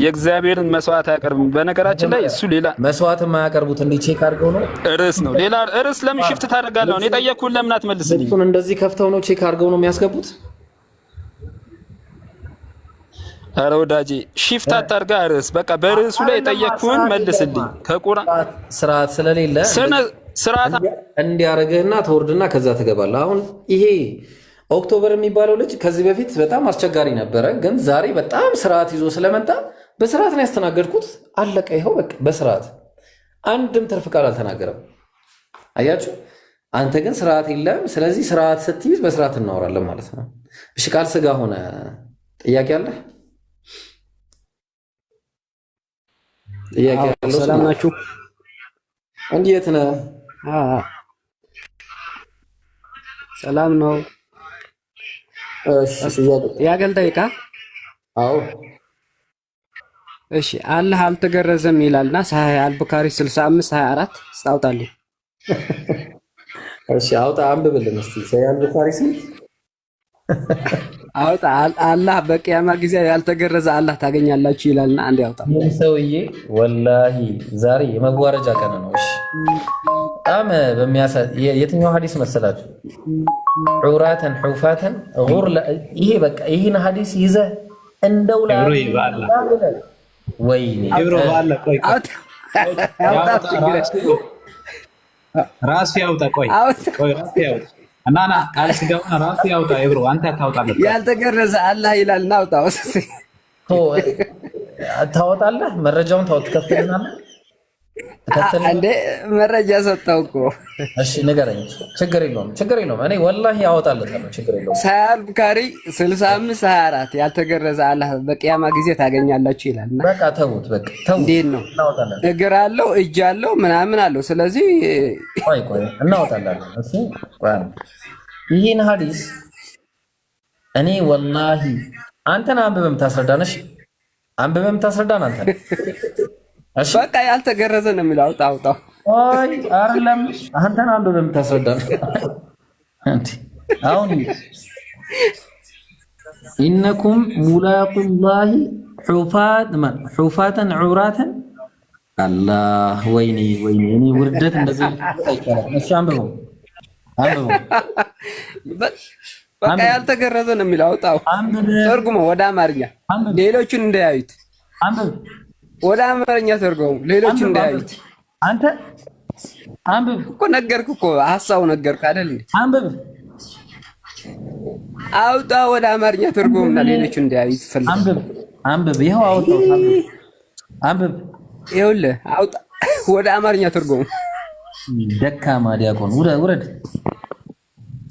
የእግዚአብሔርን መስዋዕት አያቀርብም። በነገራችን ላይ እሱ ሌላ መስዋዕት የማያቀርቡት እንዲህ ቼክ አድርገው ነው። ርዕስ ነው ሌላ ርዕስ። ለምን ሽፍት ታደርጋለህ? እኔ ጠየቅኩህን ለምን አትመልስልኝ? ልብሱን እንደዚህ ከፍተው ነው ቼክ አድርገው ነው የሚያስገቡት። ኧረ ወዳጄ ሽፍት አታርጋ ርዕስ። በቃ በርዕሱ ላይ የጠየቅኩህን መልስልኝ። ከቁርአን ስርዓት ስለሌለ ስርዓት እንዲያረግህና ተወርድና ከዛ ትገባለህ። አሁን ይሄ ኦክቶበር የሚባለው ልጅ ከዚህ በፊት በጣም አስቸጋሪ ነበረ፣ ግን ዛሬ በጣም ስርዓት ይዞ ስለመጣ በስርዓት ነው ያስተናገድኩት። አለቀ። ይኸው በቃ በስርዓት አንድም ትርፍ ቃል አልተናገረም። አያችሁ። አንተ ግን ስርዓት የለም። ስለዚህ ስርዓት ስትይዝ በስርዓት እናወራለን ማለት ነው። እሺ ቃል ስጋ ሆነ። ጥያቄ አለ? ጥያቄ አለ? ሰላም ናችሁ? እንዴት ነህ? ሰላም ነው። እሺ ጥያቄ ልጠይቃ? አዎ እሺ። አላህ አልተገረዘም ይላልና ሳሂህ አልቡኻሪ 65:24 ስታውጣልኝ። እሺ አውጣ፣ አንብብልን እስቲ። ሳሂህ አልቡኻሪ ስንት አውጣ። አላህ በቂያማ ጊዜ ያልተገረዘ አላህ ታገኛላችሁ ይላልና አንዴ አውጣ። ምን ሰውዬ ወላሂ ዛሬ የመዋረጃ ቀን ነው። እሺ በጣም የትኛው ሐዲስ መሰላችሁ? ዑራተን ሑፋተን ጉር ይሄ በቃ ይሄን ሐዲስ ይዘህ እንደው ወይኔ ራስ ያውጣ። ቆይ ራስ ያውጣ እና ቃል ስጋውና ራስ ያውጣ። ይብሩ አንተ ታውጣለህ። ያልተገረዘ አላህ ይላልና አውጣው። ታወጣለህ። መረጃውን ትከፍትልናለህ እንዴ? መረጃ ሰጠው እኮ። እሺ ንገረኝ። ችግር የለውም። እኔ ወላሂ ያወጣለታለሁ። ችግር የለውም። ሳሂህ አልቡኻሪ 65:24 ያልተገረዘ አላህ በቂያማ ጊዜ ታገኛላችሁ ይላል። በቃ ተውት። በቃ ተው። እንዴት ነው? እግር አለው እጅ አለው ምናምን አለው። ስለዚህ ቆይ እናወጣለን። እሺ ቆይ ይሄን ሐዲስ እኔ ወላሂ አንተን አንብበም ታስረዳነሽ። አንብበም ታስረዳን አንተ። እሺ በቃ ያልተገረዘ ነው የሚለው። አውጣው። አይ አይደለም አንተን አንብበም ታስረዳን አንተ። አሁን ኢነኩም ሙላቁላሂ ሑፋተን ዑራተን አላህ። ወይኔ እኔ ውርደት እንደዚህ አይቻልም። እሺ አንብበው። በቃ ያልተገረዘ ነው የሚለው። አውጣው። ተርጉመው ወደ አማርኛ ሌሎቹን እንዳያዩት። ወደ አማርኛ ተርጎሙ ሌሎች እንዳያዩት። አንተ አንብብ እኮ ነገርኩህ እኮ ሐሳቡ ነገርኩህ አይደል እንዴ? አንብብ አውጣ ወደ አማርኛ ተርጎሙና ሌሎች እንዳያዩት ፈልግ። አንብብ ይኸው አውጣው። አንብብ ይኸውልህ አውጣ ወደ አማርኛ ተርጎሙ። ደካማ ዲያቆን ውረድ።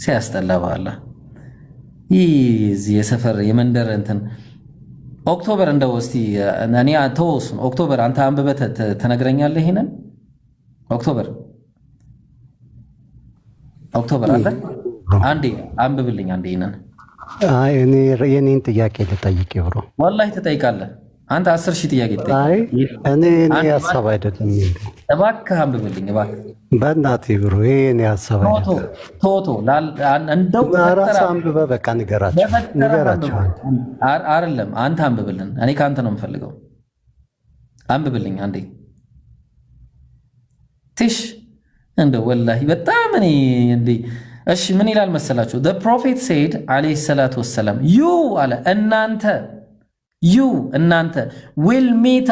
ሲያስጠላ በኋላ ይህ የሰፈር የመንደር እንትን ኦክቶበር እንደው እስቲ እኔ ተወስ ኦክቶበር አንተ አንብበህ ትነግረኛለህ። ይሄንን ኦክቶበር አለ አንዴ አንብብልኝ አንዴ። ይሄንን አይ እኔ የኔን ጥያቄ ልጠይቅ ብሮ ወላሂ ትጠይቃለህ አንተ 10,000 ጥያቄ ትጠይቃለህ። እኔ ሐሳብ አይደለም እባክህ አንብብልኝ እባክህ በእናትህ ብሮ ይሄ እኔ ሐሳብ አይደለም። ቶቶ እንደው ራስህ አንብበህ በቃ ንገራቸው አይደለም አንተ አንብብልን። እኔ ከአንተ ነው የምፈልገው። አንብብልኝ አንዴ ትሽ እንደው ወላሂ በጣም እኔ እንዴ። እሺ ምን ይላል መሰላችሁ? the prophet said አለይሂ ሰላቱ ወሰለም አለ እናንተ will meet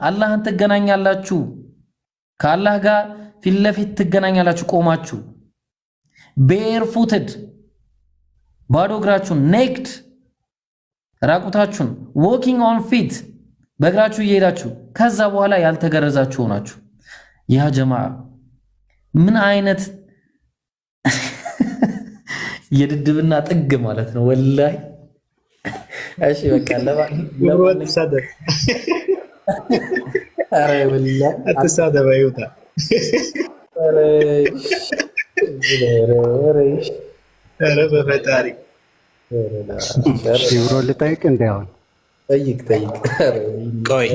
አላህን ትገናኛላችሁ። ከአላህ ጋር ፊት ለፊት ትገናኛላችሁ ቆማችሁ። barefooted ባዶ እግራችሁን፣ naked ራቁታችሁን፣ walking on feet በእግራችሁ እየሄዳችሁ፣ ከዛ በኋላ ያልተገረዛችሁ ሆናችሁ። ያ ጀማዓ ምን አይነት የድድብና ጥግ ማለት ነው ወላሂ። እሺ በቃ አትሳደብ አይውጣ። ኧረ በፈጣሪ ብሮ ልጠይቅ እንዲያውን ጠይቅ። ቆይ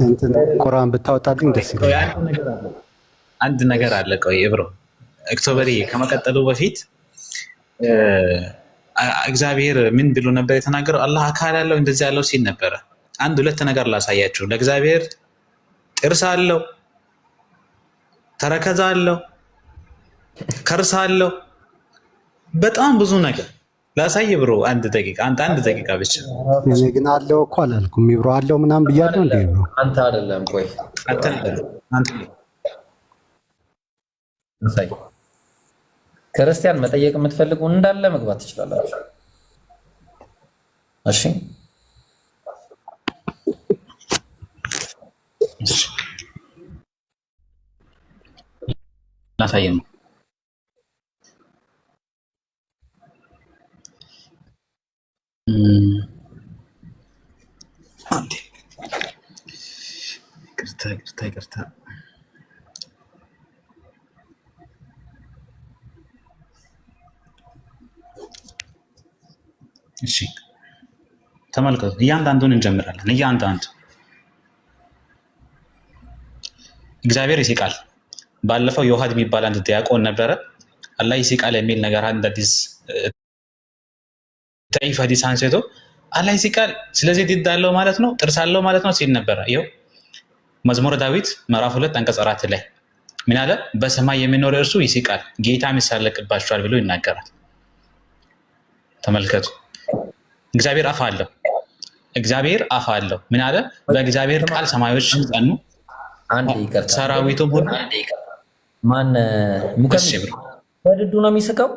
እንትን ቁርአን ብታወጣልኝ ደስ ይላል። አንድ ነገር አለ። ቆይ ብሮ ኦክቶበር ከመቀጠሉ በፊት እግዚአብሔር ምን ብሎ ነበር የተናገረው? አላህ አካል አለው እንደዚህ ያለው ሲል ነበረ። አንድ ሁለት ነገር ላሳያችሁ። ለእግዚአብሔር ጥርስ አለው፣ ተረከዝ አለው፣ ከርስ አለው፣ በጣም ብዙ ነገር ላሳይ ብሮ። አንድ ደቂቃ ብቻ። እኔ ግን አለው እኮ አላልኩም ብሮ። አለው ምናምን ብያለሁ እንዴ ብሮ? አንተ አይደለም። ቆይ አንተ ክርስቲያን መጠየቅ የምትፈልጉ እንዳለ መግባት ትችላላችሁ። እሺ ላሳየን። ይቅርታ እሺ ተመልከቱ። እያንዳንዱን እንጀምራለን። እያንዳንዱ እግዚአብሔር ይስቃል። ባለፈው ዮሐድ የሚባል አንድ ዲያቆን ነበረ። አላህ ይስቃል የሚል ነገር አንድ አዲስ ተይፍ ሐዲስ አንስቶ አላህ ይስቃል፣ ስለዚህ ዲድ አለው ማለት ነው፣ ጥርስ አለው ማለት ነው ሲል ነበረ። ይኸው መዝሙረ ዳዊት ምዕራፍ 2 አንቀጽ 4 ላይ ምን አለ? በሰማይ የሚኖር እርሱ ይስቃል፣ ጌታም ይሳለቅባቸዋል ብሎ ይናገራል። ተመልከቱ። እግዚአብሔር አፍ አለው። ምን አለ? በእግዚአብሔር ቃል ሰማዮች ጸኑ፣ ሰራዊቱም ሁሉ። ማን በድዱ ነው የሚስቀው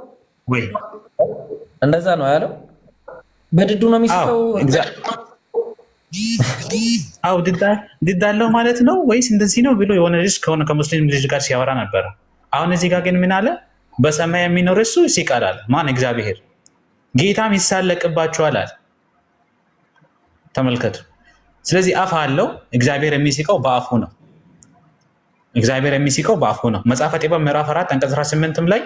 ወይ? እንደዛ ነው ያለው። በድዱ ነው የሚስቀው። አው ድድ አለው ማለት ነው ወይስ እንደዚህ ነው ብሎ የሆነ ልጅ ከሙስሊም ልጅ ጋር ሲያወራ ነበረ። አሁን እዚህ ጋር ግን ምን አለ? በሰማይ የሚኖር እሱ ይስቃል አለ። ማን? እግዚአብሔር። ጌታም ይሳለቅባቸዋል አለ። ተመልከቱ። ስለዚህ አፍ አለው። እግዚአብሔር የሚስቀው በአፉ ነው። መጽሐፈ ጥበብ ምዕራፍ 4 አንቀጽ 18 ላይ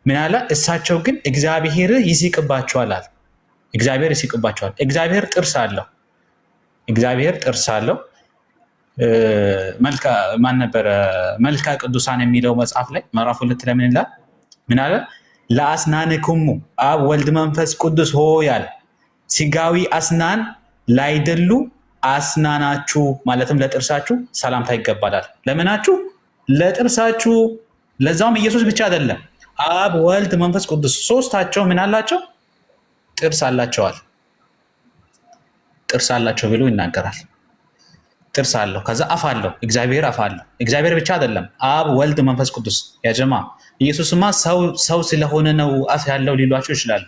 ምን አለ? እሳቸው ግን እግዚአብሔር ይስቅባቸዋል አለ። እግዚአብሔር ይስቅባቸዋል። እግዚአብሔር ጥርስ አለው። ማን ነበረ? መልካ ቅዱሳን የሚለው መጽሐፍ ላይ ምዕራፍ 2 ላይ ምን አለ? ለአስናንክሙ አብ ወልድ መንፈስ ቅዱስ ሆይ አለ። ስጋዊ አስናን ላይደሉ አስናናችሁ ማለትም ለጥርሳችሁ ሰላምታ ይገባላል። ለምናችሁ? ለጥርሳችሁ። ለዛውም ኢየሱስ ብቻ አይደለም፣ አብ ወልድ መንፈስ ቅዱስ ሶስታቸው ምን አላቸው? ጥርስ አላቸው ብሎ ይናገራል። ጥርስ አለው፣ ከዛ አፍ አለው። እግዚአብሔር አፍ አለው። እግዚአብሔር ብቻ አይደለም፣ አብ፣ ወልድ፣ መንፈስ ቅዱስ። ያጀማ ኢየሱስማ ሰው ስለሆነ ነው አፍ ያለው ሊሏቸው ይችላሉ፣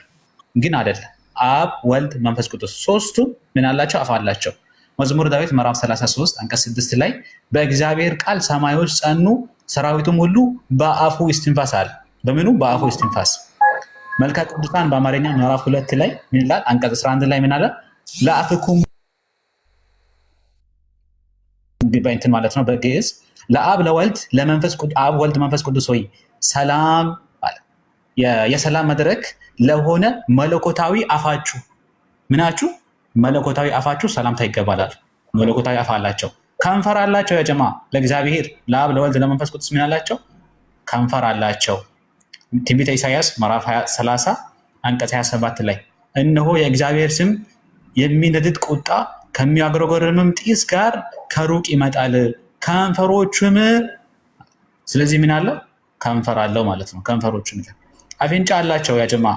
ግን አይደለም። አብ፣ ወልድ፣ መንፈስ ቅዱስ ሶስቱ ምን አላቸው? አፍ አላቸው። መዝሙር ዳዊት ምዕራፍ 33 አንቀጽ 6 ላይ በእግዚአብሔር ቃል ሰማዮች ጸኑ፣ ሰራዊቱም ሁሉ በአፉ እስትንፋስ አለ። በምኑ? በአፉ እስትንፋስ። መልካ ቅዱሳን በአማርኛ ምዕራፍ 2 ላይ ምን ይላል? አንቀጽ 11 ላይ ምን አለ? ለአፍኩም እንትን ማለት ነው በግዕዝ ለአብ ለወልድ ለመንፈስ ቅዱስ አብ ወልድ መንፈስ ቅዱስ ሆይ ሰላም አለ። የሰላም መድረክ ለሆነ መለኮታዊ አፋችሁ ምናችሁ? መለኮታዊ አፋችሁ ሰላምታ ይገባላል። መለኮታዊ አፍ አላቸው። ከንፈር አላቸው። ያ ጀማ ለእግዚአብሔር ለአብ ለወልድ ለመንፈስ ቅዱስ ምን አላቸው? ከንፈር አላቸው። ትንቢተ ኢሳይያስ ምዕራፍ 30 አንቀጽ 27 ላይ እነሆ የእግዚአብሔር ስም የሚነድድ ቁጣ ከሚያግረገርምም ጢስ ጋር ከሩቅ ይመጣል፣ ከንፈሮቹም። ስለዚህ ምን አለው? ከንፈር አለው ማለት ነው። ከንፈሮቹም አፍንጫ አላቸው። ያ ጀማ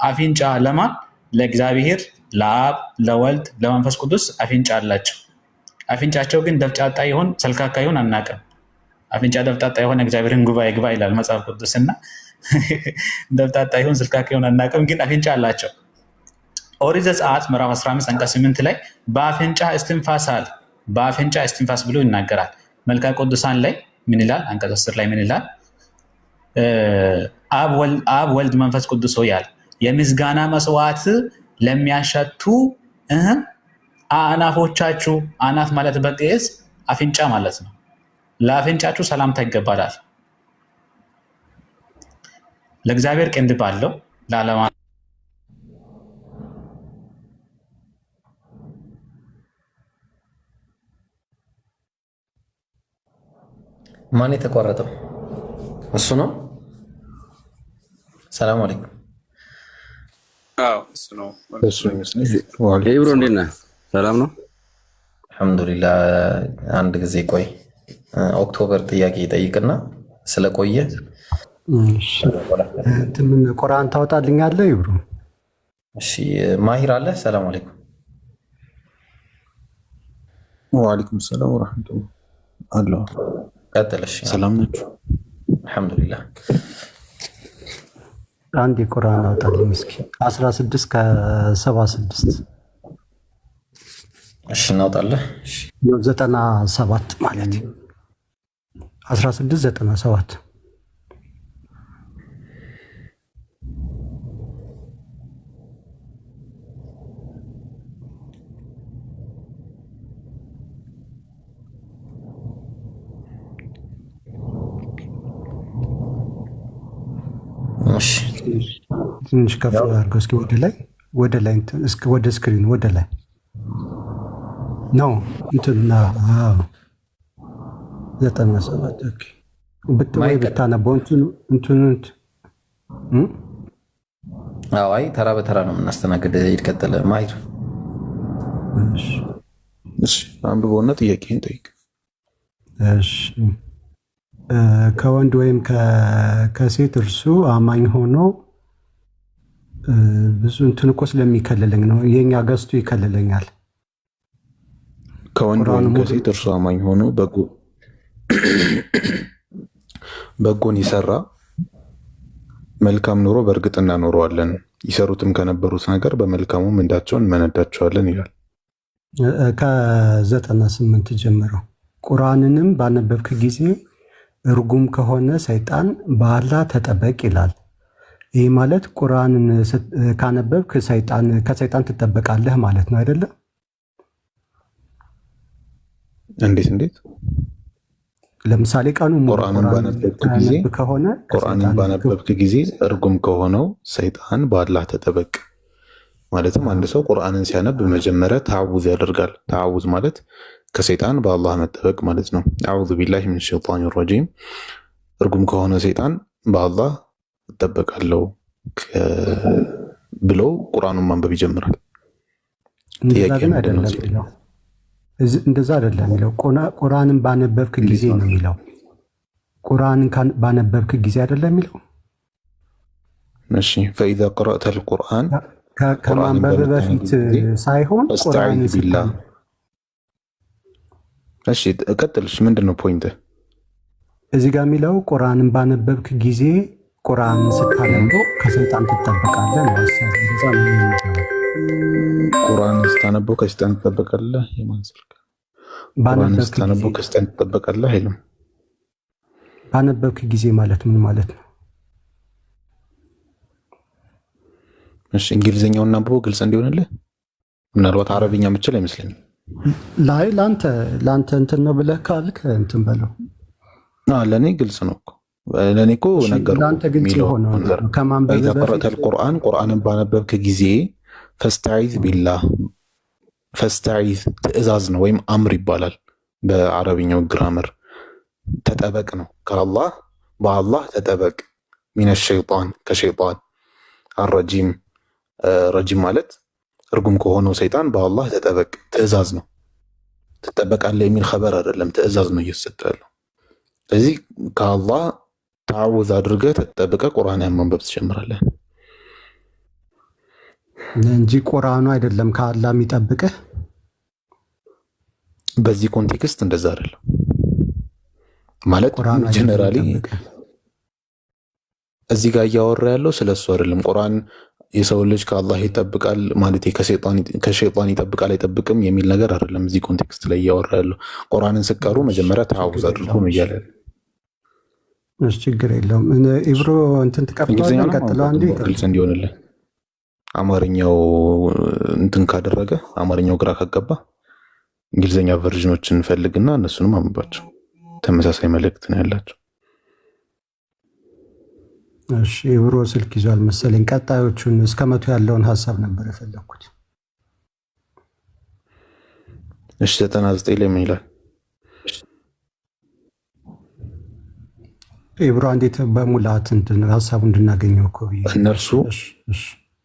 አፍንጫ ለማን? ለእግዚአብሔር ለአብ ለወልድ ለመንፈስ ቅዱስ አፍንጫ አላቸው። አፍንጫቸው ግን ደፍጫጣ ይሆን ሰልካካ ይሆን አናውቅም። አፍንጫ ደፍጣጣ የሆነ እግዚአብሔርን ጉባኤ ግባ ይላል መጽሐፍ ቅዱስና ደፍጣጣ ይሆን ሰልካካ ይሆን አናውቅም፣ ግን አፍንጫ አላቸው። ኦሪት ዘጸአት ምዕራፍ 15 አንቀጽ 8 ላይ በአፍንጫ እስትንፋስ አለ። በአፍንጫ እስትንፋስ ብሎ ይናገራል። መልካ ቅዱሳን ላይ ምን ይላል? አንቀጽ 10 ላይ ምን ይላል? አብ ወልድ መንፈስ ቅዱስ ሆይ አለ የምስጋና መስዋዕት ለሚያሸቱ አናፎቻችሁ። አናፍ ማለት በግዕዝ አፍንጫ ማለት ነው። ለአፍንጫችሁ ሰላምታ ይገባላል። ለእግዚአብሔር ቅንድብ አለው ለዓለማ ማን የተቋረጠው? እሱ ነው። ሰላም አለይኩም። አዎ እሱ ነው። ብሮ እንዴት ነህ? ሰላም ነው አልሐምዱሊላህ። አንድ ጊዜ ቆይ፣ ኦክቶበር ጥያቄ ይጠይቅና ስለቆየ ምን ቁርአን ታወጣልኛለህ ብሮ? እሺ ማሂር አለ። ሰላም አለይኩም። ወአለይኩም ሰላም ወራህመቱላህ አለ። ቀጥልሽ። ሰላም ናችሁ? አልሐምዱሊላህ። አንድ የቁርአን አውጣልኝ እስኪ 16 ከ76። እሺ እናውጣለን። 97 ማለት 16 97 ትንሽ ከፍ አድርገው እስኪ ወደ ላይ እስኪ ወደ ስክሪን ወደ ላይ ነው እንትና 97 ኦኬ። ብትወይ ብታነበው እንትኑ አይ ተራ በተራ ነው የምናስተናግድ። ይቀጥል ማሂር። እሺ አንብቦና ጥያቄን ጠይቅ። እሺ ከወንድ ወይም ከሴት እርሱ አማኝ ሆኖ ብዙ እንትን እኮ ስለሚከልለኝ ነው። የኛ ገዝቱ ይከልለኛል። ከወንድ ወይም ከሴት እርሱ አማኝ ሆኖ በጎን ይሰራ መልካም ኑሮ በእርግጥ እናኖረዋለን፣ ይሰሩትም ከነበሩት ነገር በመልካሙ ምንዳቸውን እንመነዳቸዋለን ይላል። ከ98 ጀምረው ቁርአንንም ባነበብክ ጊዜ እርጉም ከሆነ ሰይጣን በአላህ ተጠበቅ ይላል። ይህ ማለት ቁርአንን ካነበብክ ከሰይጣን ትጠበቃለህ ማለት ነው አይደለም? እንዴት? ለምሳሌ ቀኑ ቁርአንን ባነበብክ ጊዜ እርጉም ከሆነው ሰይጣን በአላህ ተጠበቅ። ማለትም አንድ ሰው ቁርአንን ሲያነብ መጀመሪያ ተዓውዝ ያደርጋል። ተዓውዝ ማለት ከሰይጣን በአላህ መጠበቅ ማለት ነው። አዑዙ ቢላሂ ሚነ ሸይጣኒ ረጂም። እርጉም ከሆነ ሰይጣን በአላህ እጠበቃለሁ ብሎ ቁርአኑን ማንበብ ይጀምራል። እንደዛ አይደለም የሚለው። ቁርአንን ባነበብክ ጊዜ ነው የሚለው። ቁርአንን ባነበብክ ጊዜ አይደለም የሚለው። እሺ ፈኢዛ ቀረእተል ቁርአን ከማንበብ በፊት ሳይሆን ቁርአን ቢላህ እሺ ቀጥልሽ። ምንድነው ፖይንት? እዚህ ጋር የሚለው ቁርአንን ባነበብክ ጊዜ ቁርአንን ስታነበው ከሰይጣን ትጠበቃለህ ነው ሐሳቡ። እንደዛ ነው የሚለው። ቁርአንን ስታነበው ከሰይጣን ትጠበቃለህ? የማን ስልክ? ቁርአንን ስታነበው ከሰይጣን ትጠበቃለህ አይልም። ባነበብክ ጊዜ ማለት ምን ማለት ነው? እሺ እንግሊዘኛውን አንብበው ግልጽ እንዲሆንልህ። ምናልባት አረብኛ የምችል አይመስለኝም። ላይ ላንተ እንትን ነው ብለህ ካልክ እንትን በለው። ለእኔ ግልጽ ነው እኮ ለእኔ እኮ ነገሩ ለአንተ ግልጽ የሆነው ከማንበብ በፊት ቁርአንን ባነበብክ ጊዜ ፈስተዒዝ ቢላህ፣ ፈስተዒዝ ትእዛዝ ነው ወይም አምር ይባላል በአረብኛው ግራመር። ተጠበቅ ነው ከአላህ በአላህ ተጠበቅ። ሚነ ሸይጣን ከሸይጣን አረጂም፣ ረጂም ማለት እርጉም ከሆነው ሰይጣን በአላህ ተጠበቅ ትእዛዝ ነው። ትጠበቃለህ የሚል ኸበር አይደለም፣ ትእዛዝ ነው እየተሰጠ ያለው። ስለዚህ ከአላህ ተዓውዝ አድርገህ ተጠብቀህ ቁርአን ማንበብ ትጀምራለህ እንጂ ቁርአኑ አይደለም ከአላህ የሚጠብቅህ። በዚህ ኮንቴክስት እንደዛ አይደለም ማለት ጀነራሊ እዚህ ጋር እያወራ ያለው ስለሱ አይደለም። ቁርአን የሰው ልጅ ከአላህ ይጠብቃል ማለት ከሸይጣን ይጠብቃል አይጠብቅም የሚል ነገር አይደለም። እዚህ ኮንቴክስት ላይ እያወራ ያለው ቁርአንን ስቀሩ መጀመሪያ ተዓውዝ አድርጉ ነው እያለ። እሺ ችግር የለውም። ኢብሮ እንትን ተቀፍቷል። ቀጥለው አንዴ ግልጽ እንዲሆንልህ አማርኛው እንትን ካደረገ አማርኛው ግራ ካገባ እንግሊዘኛ ቨርዥኖችን ፈልግና እነሱንም አንብባቸው። ተመሳሳይ መልእክት ነው ያላቸው። እሺ ኢብሮ ስልክ ይዟል መሰለኝ። ቀጣዮቹን እስከ 100 ያለውን ሐሳብ ነበር የፈለኩት። እሺ 99 ላይ ምን ይላል? ኢብሮ እንዴት በሙላት እንትን ሐሳቡ እንድናገኘው እኮ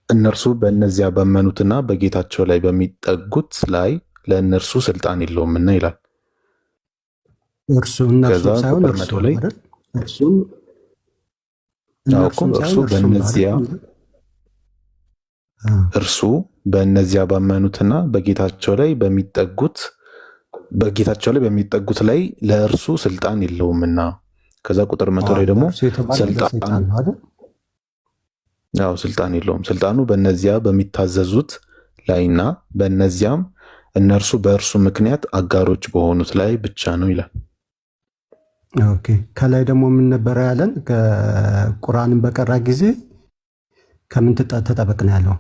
እነርሱ በእነዚያ ባመኑትና በጌታቸው ላይ በሚጠጉት ላይ ለእነርሱ ስልጣን የለውምና ይላል። እርሱ እነርሱ ሳይሆን እርሱ አይደል? እርሱ በእነዚያ ባመኑትና በጌታቸው ላይ በሚጠጉት ላይ ለእርሱ ስልጣን የለውምና። ከዛ ቁጥር 100 ላይ ደግሞ ስልጣን የለውም፣ ስልጣኑ በእነዚያ በሚታዘዙት ላይና በእነዚያም እነርሱ በእርሱ ምክንያት አጋሮች በሆኑት ላይ ብቻ ነው ይላል። ኦኬ ከላይ ደግሞ ምን ነበረ ያለን? ቁርአንን በቀራ ጊዜ ከምን ተጠበቅ ነው ያለው?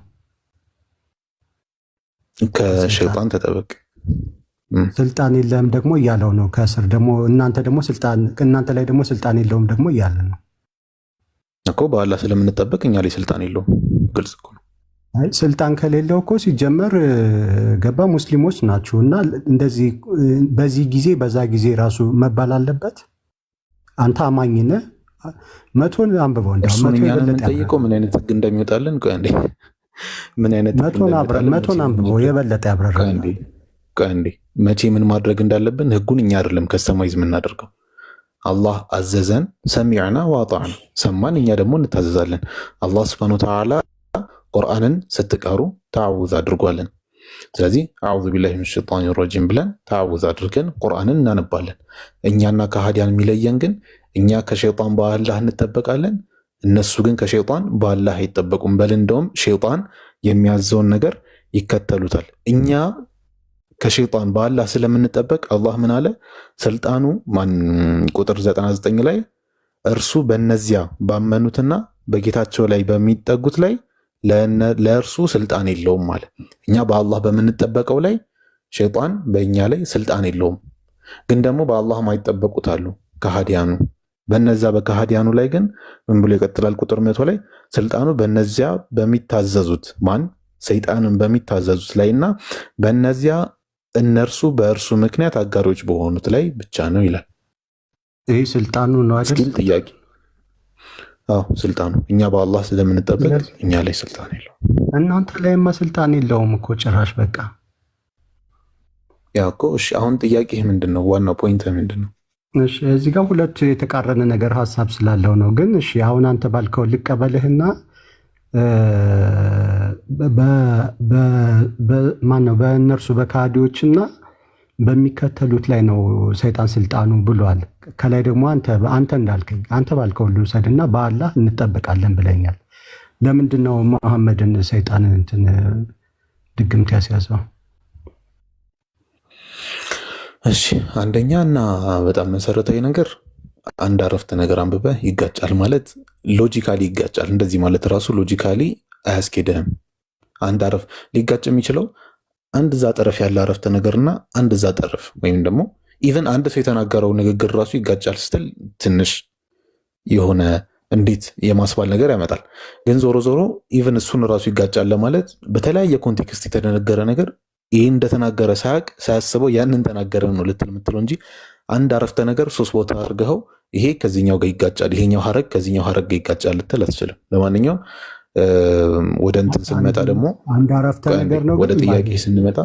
ከሸይጣን ተጠበቅ። ስልጣን የለህም ደግሞ እያለው ነው። ከስር ደግሞ እናንተ ላይ ደግሞ ስልጣን የለውም ደግሞ እያለ ነው እኮ። በአላህ ስለምንጠበቅ እኛ ላይ ስልጣን የለውም። ግልጽ እኮ ነው። ስልጣን ከሌለው እኮ ሲጀመር ገባ ሙስሊሞች ናችሁ እና እንደዚህ በዚህ ጊዜ በዛ ጊዜ ራሱ መባል አለበት። አንተ አማኝ ነህ። 100 አንብበው እንደው 100 የበለጠ ጠይቀው ምን አይነት ህግ እንደሚወጣልን ቆይ አንዴ። ምን አይነት 100 አንብበው የበለጠ ያብራራል። ቆይ አንዴ መቼ ምን ማድረግ እንዳለብን ህጉን እኛ አይደለም ከስተማይዝ የምናደርገው። አላህ አዘዘን፣ ሰሚዕና ወአጣዕና፣ ሰማን፣ እኛ ደግሞ እንታዘዛለን። አላህ ሱብሓነሁ ወተዓላ ቁርአንን ስትቀሩ ተዓውዝ አድርጓለን። ስለዚህ አዑዙ ቢላሂ ሚነ ሸይጣኒ ረጂም ብለን ተዓውዝ አድርገን ቁርአንን እናነባለን። እኛና ከሃዲያን የሚለየን ግን እኛ ከሸይጣን በአላህ እንጠበቃለን፣ እነሱ ግን ከሸይጣን በአላህ አይጠበቁም። በል እንደውም ሸይጣን የሚያዘውን ነገር ይከተሉታል። እኛ ከሸይጣን በአላህ ስለምንጠበቅ አላህ ምን አለ? ስልጣኑ ቁጥር 99 ላይ እርሱ በእነዚያ ባመኑትና በጌታቸው ላይ በሚጠጉት ላይ ለእርሱ ስልጣን የለውም አለ። እኛ በአላህ በምንጠበቀው ላይ ሸይጣን በእኛ ላይ ስልጣን የለውም። ግን ደግሞ በአላህ ማይጠበቁት አሉ ከሃዲያኑ። በነዛ በከሃዲያኑ ላይ ግን ምን ብሎ ይቀጥላል? ቁጥር 100 ላይ ስልጣኑ በነዚያ በሚታዘዙት ሰይጣንን በሚታዘዙት ላይና በነዚያ እነርሱ በእርሱ ምክንያት አጋሮች በሆኑት ላይ ብቻ ነው ይላል። ይህ ስልጣኑ ነው አይደል? ጥያቄ ስልጣኑ እኛ በአላህ ስለምንጠበቅ እኛ ላይ ስልጣን የለውም። እናንተ ላይማ ስልጣን የለውም እኮ ጭራሽ። በቃ ያ እኮ እሺ። አሁን ጥያቄ ምንድን ነው? ዋናው ፖይንት ምንድን ነው? እሺ እዚህ ጋር ሁለት የተቃረነ ነገር ሀሳብ ስላለው ነው። ግን እሺ አሁን አንተ ባልከው ልቀበልህና ማነው በእነርሱ በካዲዎችና በሚከተሉት ላይ ነው ሰይጣን ስልጣኑ ብሏል። ከላይ ደግሞ አንተ እንዳልከኝ አንተ ባልከው ልውሰድና በአላህ እንጠበቃለን ብለኛል። ለምንድን ነው መሐመድን ሰይጣን እንትን ድግምት ያስያዘው? እሺ አንደኛ እና በጣም መሰረታዊ ነገር አንድ አረፍተ ነገር አንብበ ይጋጫል ማለት ሎጂካሊ ይጋጫል። እንደዚህ ማለት ራሱ ሎጂካሊ አያስኬድህም። አንድ አረፍ ሊጋጭ የሚችለው አንድ እዛ ጠረፍ ያለ አረፍተ ነገርና አንድ እዛ ጠረፍ ወይም ደግሞ ኢቨን አንድ ሰው የተናገረው ንግግር ራሱ ይጋጫል ስትል ትንሽ የሆነ እንዴት የማስባል ነገር ያመጣል። ግን ዞሮ ዞሮ ኢቨን እሱን ራሱ ይጋጫል ለማለት በተለያየ ኮንቴክስት የተነገረ ነገር ይህ እንደተናገረ ሳያስበው ያንን ተናገረ ነው ልትል የምትለው እንጂ አንድ አረፍተ ነገር 3 ቦታ አድርገው ይሄ ከዚህኛው ጋር ይጋጫል፣ ይሄኛው ሀረግ ከዚህኛው ሀረግ ጋር ይጋጫል ልትል አትችልም። ለማንኛውም ወደ እንትን ስንመጣ ደግሞ አንድ አረፍተ ነገር ነው። ወደ ጥያቄ ስንመጣ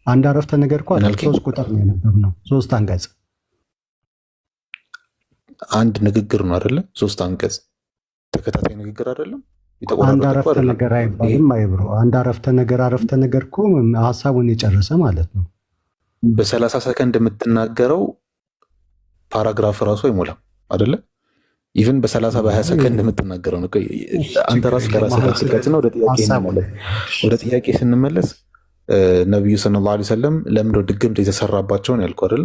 አንድ አረፍተ ነገር እኮ 3 ቁጥር ነው የነበረው 3 አንቀጽ አንድ ንግግር ነው አይደለ? 3 አንቀጽ ተከታታይ ንግግር አይደለም። አንድ አረፍተ ነገር አይባልም አይብሮ። አንድ አረፍተ ነገር እኮ ሀሳቡን የጨረሰ ማለት ነው። በ30 ሰከንድ የምትናገረው ፓራግራፍ ራሱ አይሞላም አይደለ? ኢቭን በ30 በ20 ሰከንድ የምትናገረው ነው። አንተ ራስ ከራስህ ጋር ስቀጥና ወደ ጥያቄ ስንመለስ ነብዩ ሰለላሁ ዐለይሂ ወሰለም ለምንድነው ድግምት የተሰራባቸውን ያልኩ አይደለ?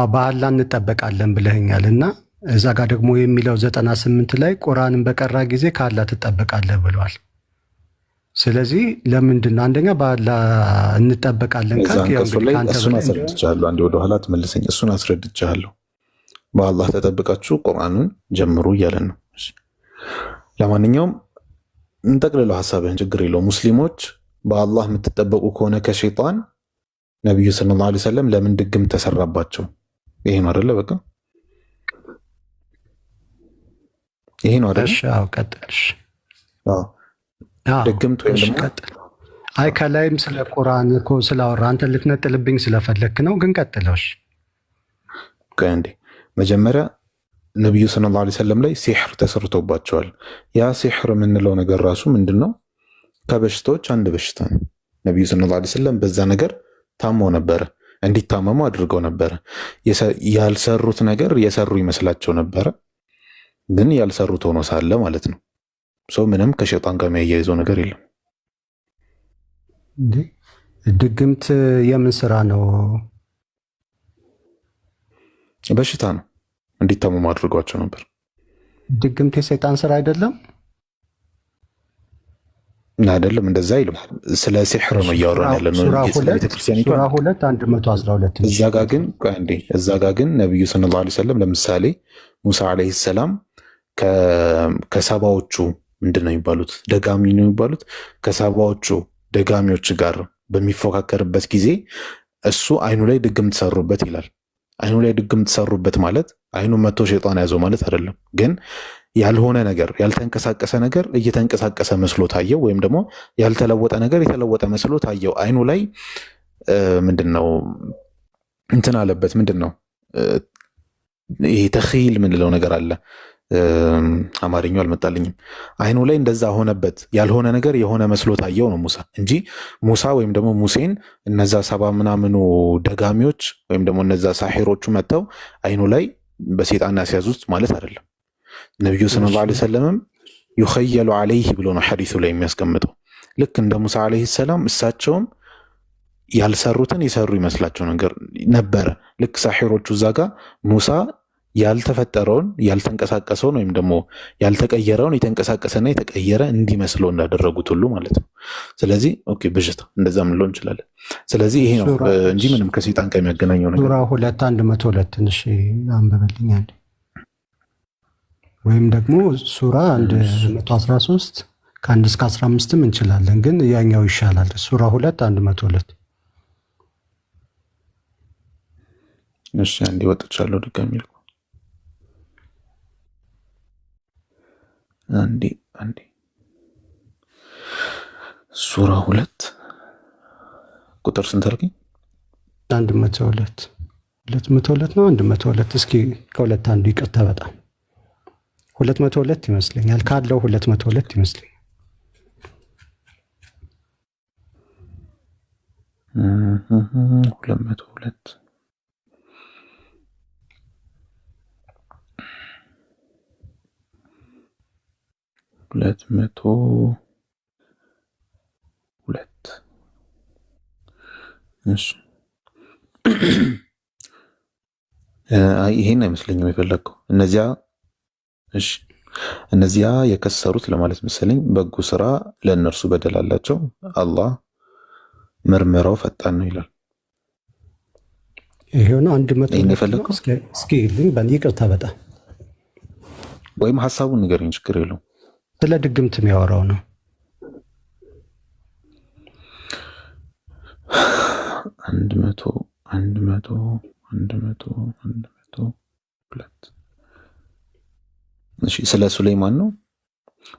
በአላህ እንጠበቃለን ብለኸኛል እና እዛ ጋር ደግሞ የሚለው 98 ላይ ቁርአንን በቀራ ጊዜ ከአላህ ትጠበቃለህ ብሏል። ስለዚህ ለምንድን ነው አንደኛ በአላህ እንጠበቃለን እሱን አስረድቻለሁ። አንዴ ወደኋላ ትመልሰኝ። እሱን አስረድቻለሁ። በአላህ ተጠብቃችሁ ቁርአኑን ጀምሩ እያለን ነው። ለማንኛውም እንጠቅልለው ሀሳብህን፣ ችግር የለው። ሙስሊሞች በአላህ የምትጠበቁ ከሆነ ከሸይጣን ነቢዩ ሰለላሁ ዐለይሂ ወሰለም ለምን ድግምት ተሰራባቸው? ይሄ ነው አይደለ? በቃ ይሄ ነው አይደለ? አዎ ቀጥልሽ። ድግምት ወይም ደግሞ አይ ከላይም ስለ ቁርአን እኮ ስላወራ አንተ ልትነጥልብኝ ስለፈለክ ነው። ግን ቀጥለሽ እንዴ መጀመሪያ ነቢዩ ሰለላሁ ዐለይሂ ወሰለም ላይ ሲሕር ተሰርቶባቸዋል። ያ ሲሕር የምንለው ነገር ራሱ ምንድን ነው? ከበሽታዎች አንድ በሽታ ነው። ነቢዩ ሰለላሁ ዐለይሂ ወሰለም በዛ ነገር ታመው ነበረ፣ እንዲታመሙ አድርገው ነበረ። ያልሰሩት ነገር የሰሩ ይመስላቸው ነበረ፣ ግን ያልሰሩት ሆኖ ሳለ ማለት ነው። ሰው ምንም ከሸይጣን ጋር የሚያያይዘው ነገር የለም። ድግምት የምን ስራ ነው? በሽታ ነው። እንዲታመሙ አድርጓቸው ነበር። ድግምት የሰይጣን ስራ አይደለም። አይደለም እንደዛ አይልም። ስለ ሲሕር ነው እያወራን ያለ ነው። ሱራ 2:112 እዛ ጋ ግን ነቢዩ ሰለላሁ ዐለይሂ ወሰለም ለምሳሌ ሙሳ ዐለይሂ ሰላም ከሰባዎቹ ምንድን ነው የሚባሉት? ደጋሚ ነው የሚባሉት። ከሰባዎቹ ደጋሚዎች ጋር በሚፎካከርበት ጊዜ እሱ አይኑ ላይ ድግምት ሰሩበት ይላል። አይኑ ላይ ድግምት ሰሩበት ማለት አይኑ መቶ ሸይጣን ያዘው ማለት አይደለም። ግን ያልሆነ ነገር ያልተንቀሳቀሰ ነገር እየተንቀሳቀሰ መስሎ ታየው፣ ወይም ደግሞ ያልተለወጠ ነገር የተለወጠ መስሎ ታየው። አይኑ ላይ ምንድነው እንትን አለበት። ምንድነው ይሄ ተኺል ምንለው ነገር አለ። አማርኛው አልመጣልኝም። አይኑ ላይ እንደዛ ሆነበት። ያልሆነ ነገር የሆነ መስሎ ታየው ነው ሙሳ እንጂ ሙሳ ወይም ደግሞ ሙሴን እነዛ 70 ምናምኑ ደጋሚዎች ወይም ደግሞ እነዛ ሳሒሮቹ መጥተው አይኑ ላይ በሰይጣን ያስያዙት ማለት አይደለም። ነቢዩ ሰለላሁ ዐለይሂ ወሰለም ዩኸየሉ ዐለይህ ብሎ ነው ሐዲሱ ላይ የሚያስቀምጠው። ልክ እንደ ሙሳ ዐለይሂ ሰላም እሳቸውም ያልሰሩትን የሰሩ ይመስላቸው ነገር ነበረ። ልክ ሳሒሮቹ እዛ ጋር ሙሳ ያልተፈጠረውን ያልተንቀሳቀሰውን ወይም ደግሞ ያልተቀየረውን የተንቀሳቀሰና የተቀየረ እንዲመስለው እንዳደረጉት ሁሉ ማለት ነው። ስለዚህ ኦኬ ብዥታ እንደዛ ምንለው እንችላለን። ስለዚህ ይሄ ነው እንጂ ምንም ከሰይጣን ጋር የሚያገናኘው ነገር። ሱራ 2:112 ትንሽ አንብበልኝ አንዴ፣ ወይም ደግሞ ሱራ 113 ከ1 እስከ 15ም እንችላለን፣ ግን ያኛው ይሻላል። ሱራ 2:112 እሺ አንዴ ወጥቻለሁ ድጋሚ አንዴ ሱራ 2 ቁጥር ስንት አልከኝ? 102 202 ነው 102። እስኪ ከሁለት አንዱ ይቅርታ፣ በጣም 202 ይመስለኛል። ካለው 202 ይመስለኛል። 202 እሺ ይሄን አይመስለኝም የፈለግከው እነዚያ የከሰሩት ለማለት መሰለኝ። በጎ ስራ ለእነርሱ በደል አላቸው፣ አላህ ምርመራው ፈጣን ነው ይላል። ይሄው ነው 100 የፈለግከው። እስኪ ይቅርታ በጣም ወይም ሀሳቡን ንገረኝ፣ ችግር የለውም። ስለ ድግምት የሚያወራው ነው። 100 እሺ ስለ ሱሌይማን ነው።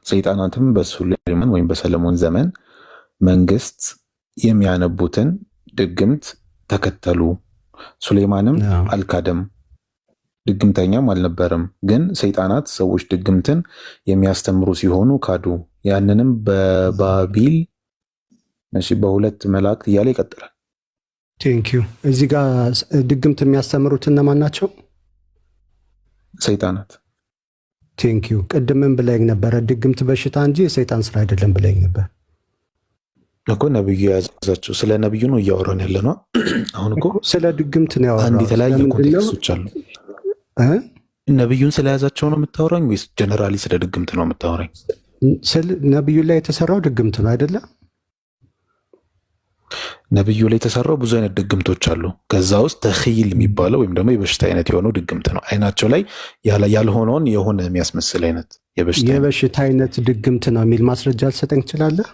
ሰይጣናትም በሱሌይማን ወይም በሰለሞን ዘመን መንግስት የሚያነቡትን ድግምት ተከተሉ። ሱሌይማንም አልካደም፣ ድግምተኛም አልነበረም። ግን ሰይጣናት ሰዎች ድግምትን የሚያስተምሩ ሲሆኑ ካዱ። ያንንም በባቢል በሁለት መላእክት እያለ ይቀጥላል። ቴንኪዩ። እዚህ ጋር ድግምት የሚያስተምሩት እነማን ናቸው? ሰይጣናት። ቴንኪዩ። ቅድምን ብለኝ ነበረ፣ ድግምት በሽታ እንጂ የሰይጣን ስራ አይደለም ብለኝ ነበር እኮ። ነብዩ የያዛቸው ስለ ነብዩ ነው እያወራን ያለ ነው። አሁን እኮ ስለ ድግምት ነው ያወራው። አንድ የተለያየ ኮንቴክስቶች አሉ። ነብዩን ስለያዛቸው ነው የምታወራኝ ወይስ ጀነራሊ ስለ ድግምት ነው የምታወራኝ? ነብዩ ላይ የተሰራው ድግምት ነው አይደለም? ነብዩ ላይ የተሰራው ብዙ አይነት ድግምቶች አሉ። ከዛ ውስጥ ተኺል የሚባለው ወይም ደግሞ የበሽታ አይነት የሆነው ድግምት ነው። አይናቸው ላይ ያልሆነውን የሆነ የሚያስመስል አይነት የበሽታ አይነት ድግምት ነው የሚል ማስረጃ ልሰጠኝ ትችላለህ?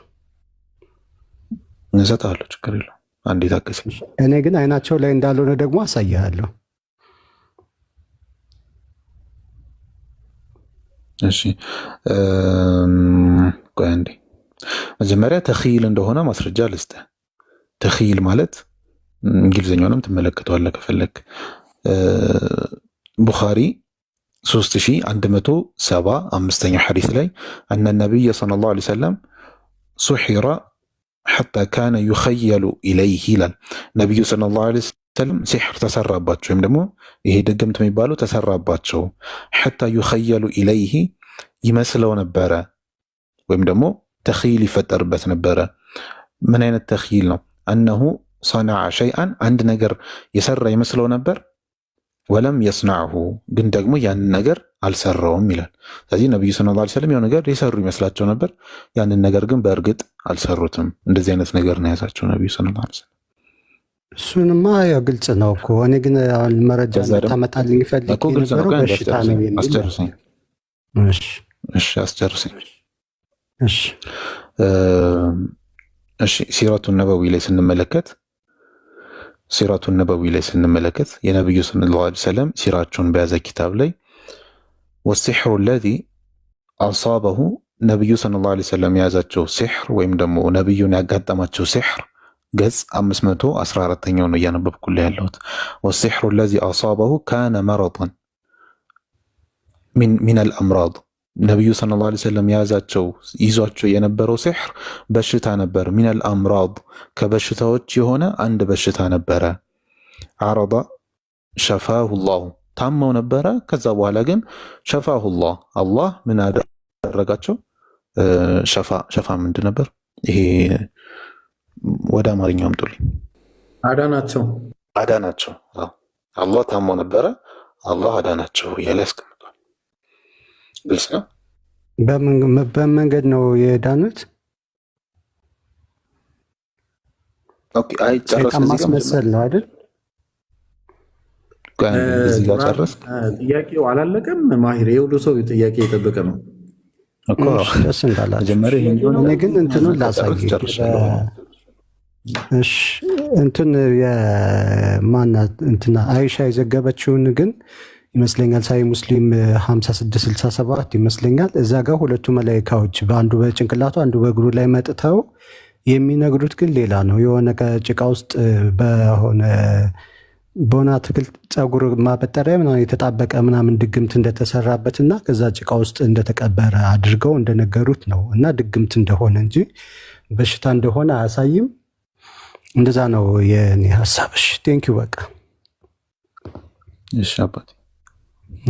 እንሰጥሃለሁ፣ ችግር የለውም። አንዴ ታገሰኝ። እኔ ግን አይናቸው ላይ እንዳልሆነ ደግሞ አሳያለሁ። እሺ ቆይ አንዴ። መጀመሪያ ተኺል እንደሆነ ማስረጃ ልስጥህ። ተኺል ማለት እንግሊዝኛውንም ትመለከተዋለህ ከፈለክ። ቡኻሪ 3175ኛው ሐዲስ ላይ አነ ነቢይ ሰለላሁ ዐለይሂ ወሰለም ሱሒራ ሐታ ካነ ዩኸየሉ ኢለይህ ይላል። ነቢዩ ሰለላሁ ዐለይሂ ወሰለም ሲሕር ተሰራባቸው ወይም ደግሞ ይሄ ድግምት የሚባለው ተሰራባቸው። ሐታ ዩኸየሉ ኢለይህ ይመስለው ነበረ ወይም ደግሞ ተኺል ይፈጠርበት ነበረ። ምን አይነት ተኺል ነው? አነሁ ሰነዐ ሸይአን አንድ ነገር የሰራ ይመስለው ነበር፣ ወለም የስነዐሁ ግን ደግሞ ያንን ነገር አልሰራውም ይላል። ስለዚህ ነቢዩ ሰለላሁ ዐለይሂ ወሰለም የሆነ ነገር የሰሩ ይመስላቸው ነበር፣ ያንን ነገር ግን በእርግጥ አልሰሩትም። እንደዚህ አይነት ነገር ነው የያዛቸው ነቢዩ ሰለላሁ ዐለይሂ ወሰለም። እሱንማ ያው ግልጽ ነው እኮ። እኔ ግን መረጃ ታመጣልኝ ፈልጌ ነበረው በሽታ ነው የሚል። አስጨርሰኝ። እሺ አስጨርሰኝ። እሺ ሲራቱ ነበዊ ላይ ስንመለከት የነቢዩ ሰለላሁ ዐለይሂ ወሰለም ሲራቸውን በያዘ ኪታብ ላይ ወሲሕሩ ለዚ አሳበሁ ነቢዩ ሰለላሁ ዐለይሂ ወሰለም የያዛቸው ሲሕር ወይም ደግሞ ነቢዩን ያጋጠማቸው ሲሕር ገጽ 514ኛው ነው እያነበብኩልህ ያለሁት። ወሲሕሩ ለዚ አሳበሁ ካነ መረጠን ሚነል አምራድ ነቢዩ ሰለላሁ ዐለይሂ ወሰለም የያዛቸው ይዟቸው የነበረው ሲሕር በሽታ ነበር። ሚነል አምራድ ከበሽታዎች የሆነ አንድ በሽታ ነበረ። አረዳ ሸፋሁ ላሁ ታመው ነበረ። ከዛ በኋላ ግን ሸፋሁ ላህ አላህ ምን አደረጋቸው? ሸፋ ምንድን ነበር ይሄ? ወደ አማርኛው አምጡልኝ። አዳናቸው። አላህ ታመው ነበረ፣ አላህ አዳናቸው እያለ ያስቀምጣል። ግልጽ ነው። በመንገድ ነው የዳኑት። ሰይጣን ማስመሰል ነው አይደል? ጥያቄው አላለቀም። ማሂር የሁሉ ሰው ጥያቄ የጠበቀ ነው እኮ ደስ እንዳላቸው። እኔ ግን እንትኑን ላሳይ። እሺ እንትን የማናት እንትና አይሻ የዘገበችውን ግን ይመስለኛል ሳይ ሙስሊም 5667 ይመስለኛል። እዛ ጋር ሁለቱ መላኢካዎች በአንዱ በጭንቅላቱ አንዱ በእግሩ ላይ መጥተው የሚነግሩት ግን ሌላ ነው። የሆነ ከጭቃ ውስጥ በሆነ አትክልት ፀጉር ማበጠሪያ ምናምን የተጣበቀ ምናምን ድግምት እንደተሰራበት እና ከዛ ጭቃ ውስጥ እንደተቀበረ አድርገው እንደነገሩት ነው። እና ድግምት እንደሆነ እንጂ በሽታ እንደሆነ አያሳይም። እንደዛ ነው የኔ ሀሳብሽ። ቴንኪዩ በቃ እሺ አባቴ።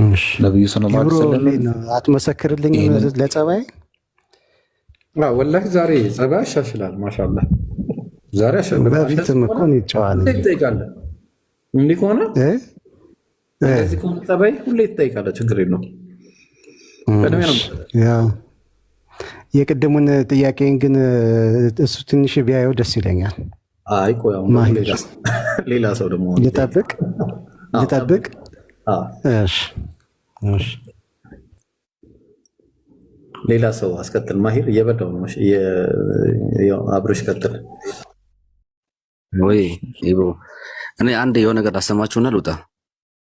እሺ ነብዩ ሰለላሁ ዐለይሂ ወሰለም አትመሰክርልኝ ለጸባይ? ወላሂ ዛሬ ጸባይ ያሻሽላል። ማሻአላህ ዛሬ ያሻሽላል። በፊትም እኮ ይጫዋል ትጠይቃለህ። እንዲህ ከሆነ እንደዚህ ከሆነ ጸባይ ሁሌ ትጠይቃለህ። ችግር የለውም። ያው የቅድሙን ጥያቄን ግን እሱ ትንሽ ቢያየው ደስ ይለኛል። አይ ቆይ አሁን ሌላ ሰው ደግሞ ልጠብቅ። እሺ ሌላ ሰው አስከትል። ማሂር እየበዳው ነው። አብረሽ ቀጥል። ወይ እኔ አንድ የሆነ ነገር ላሰማችሁና ልውጣ።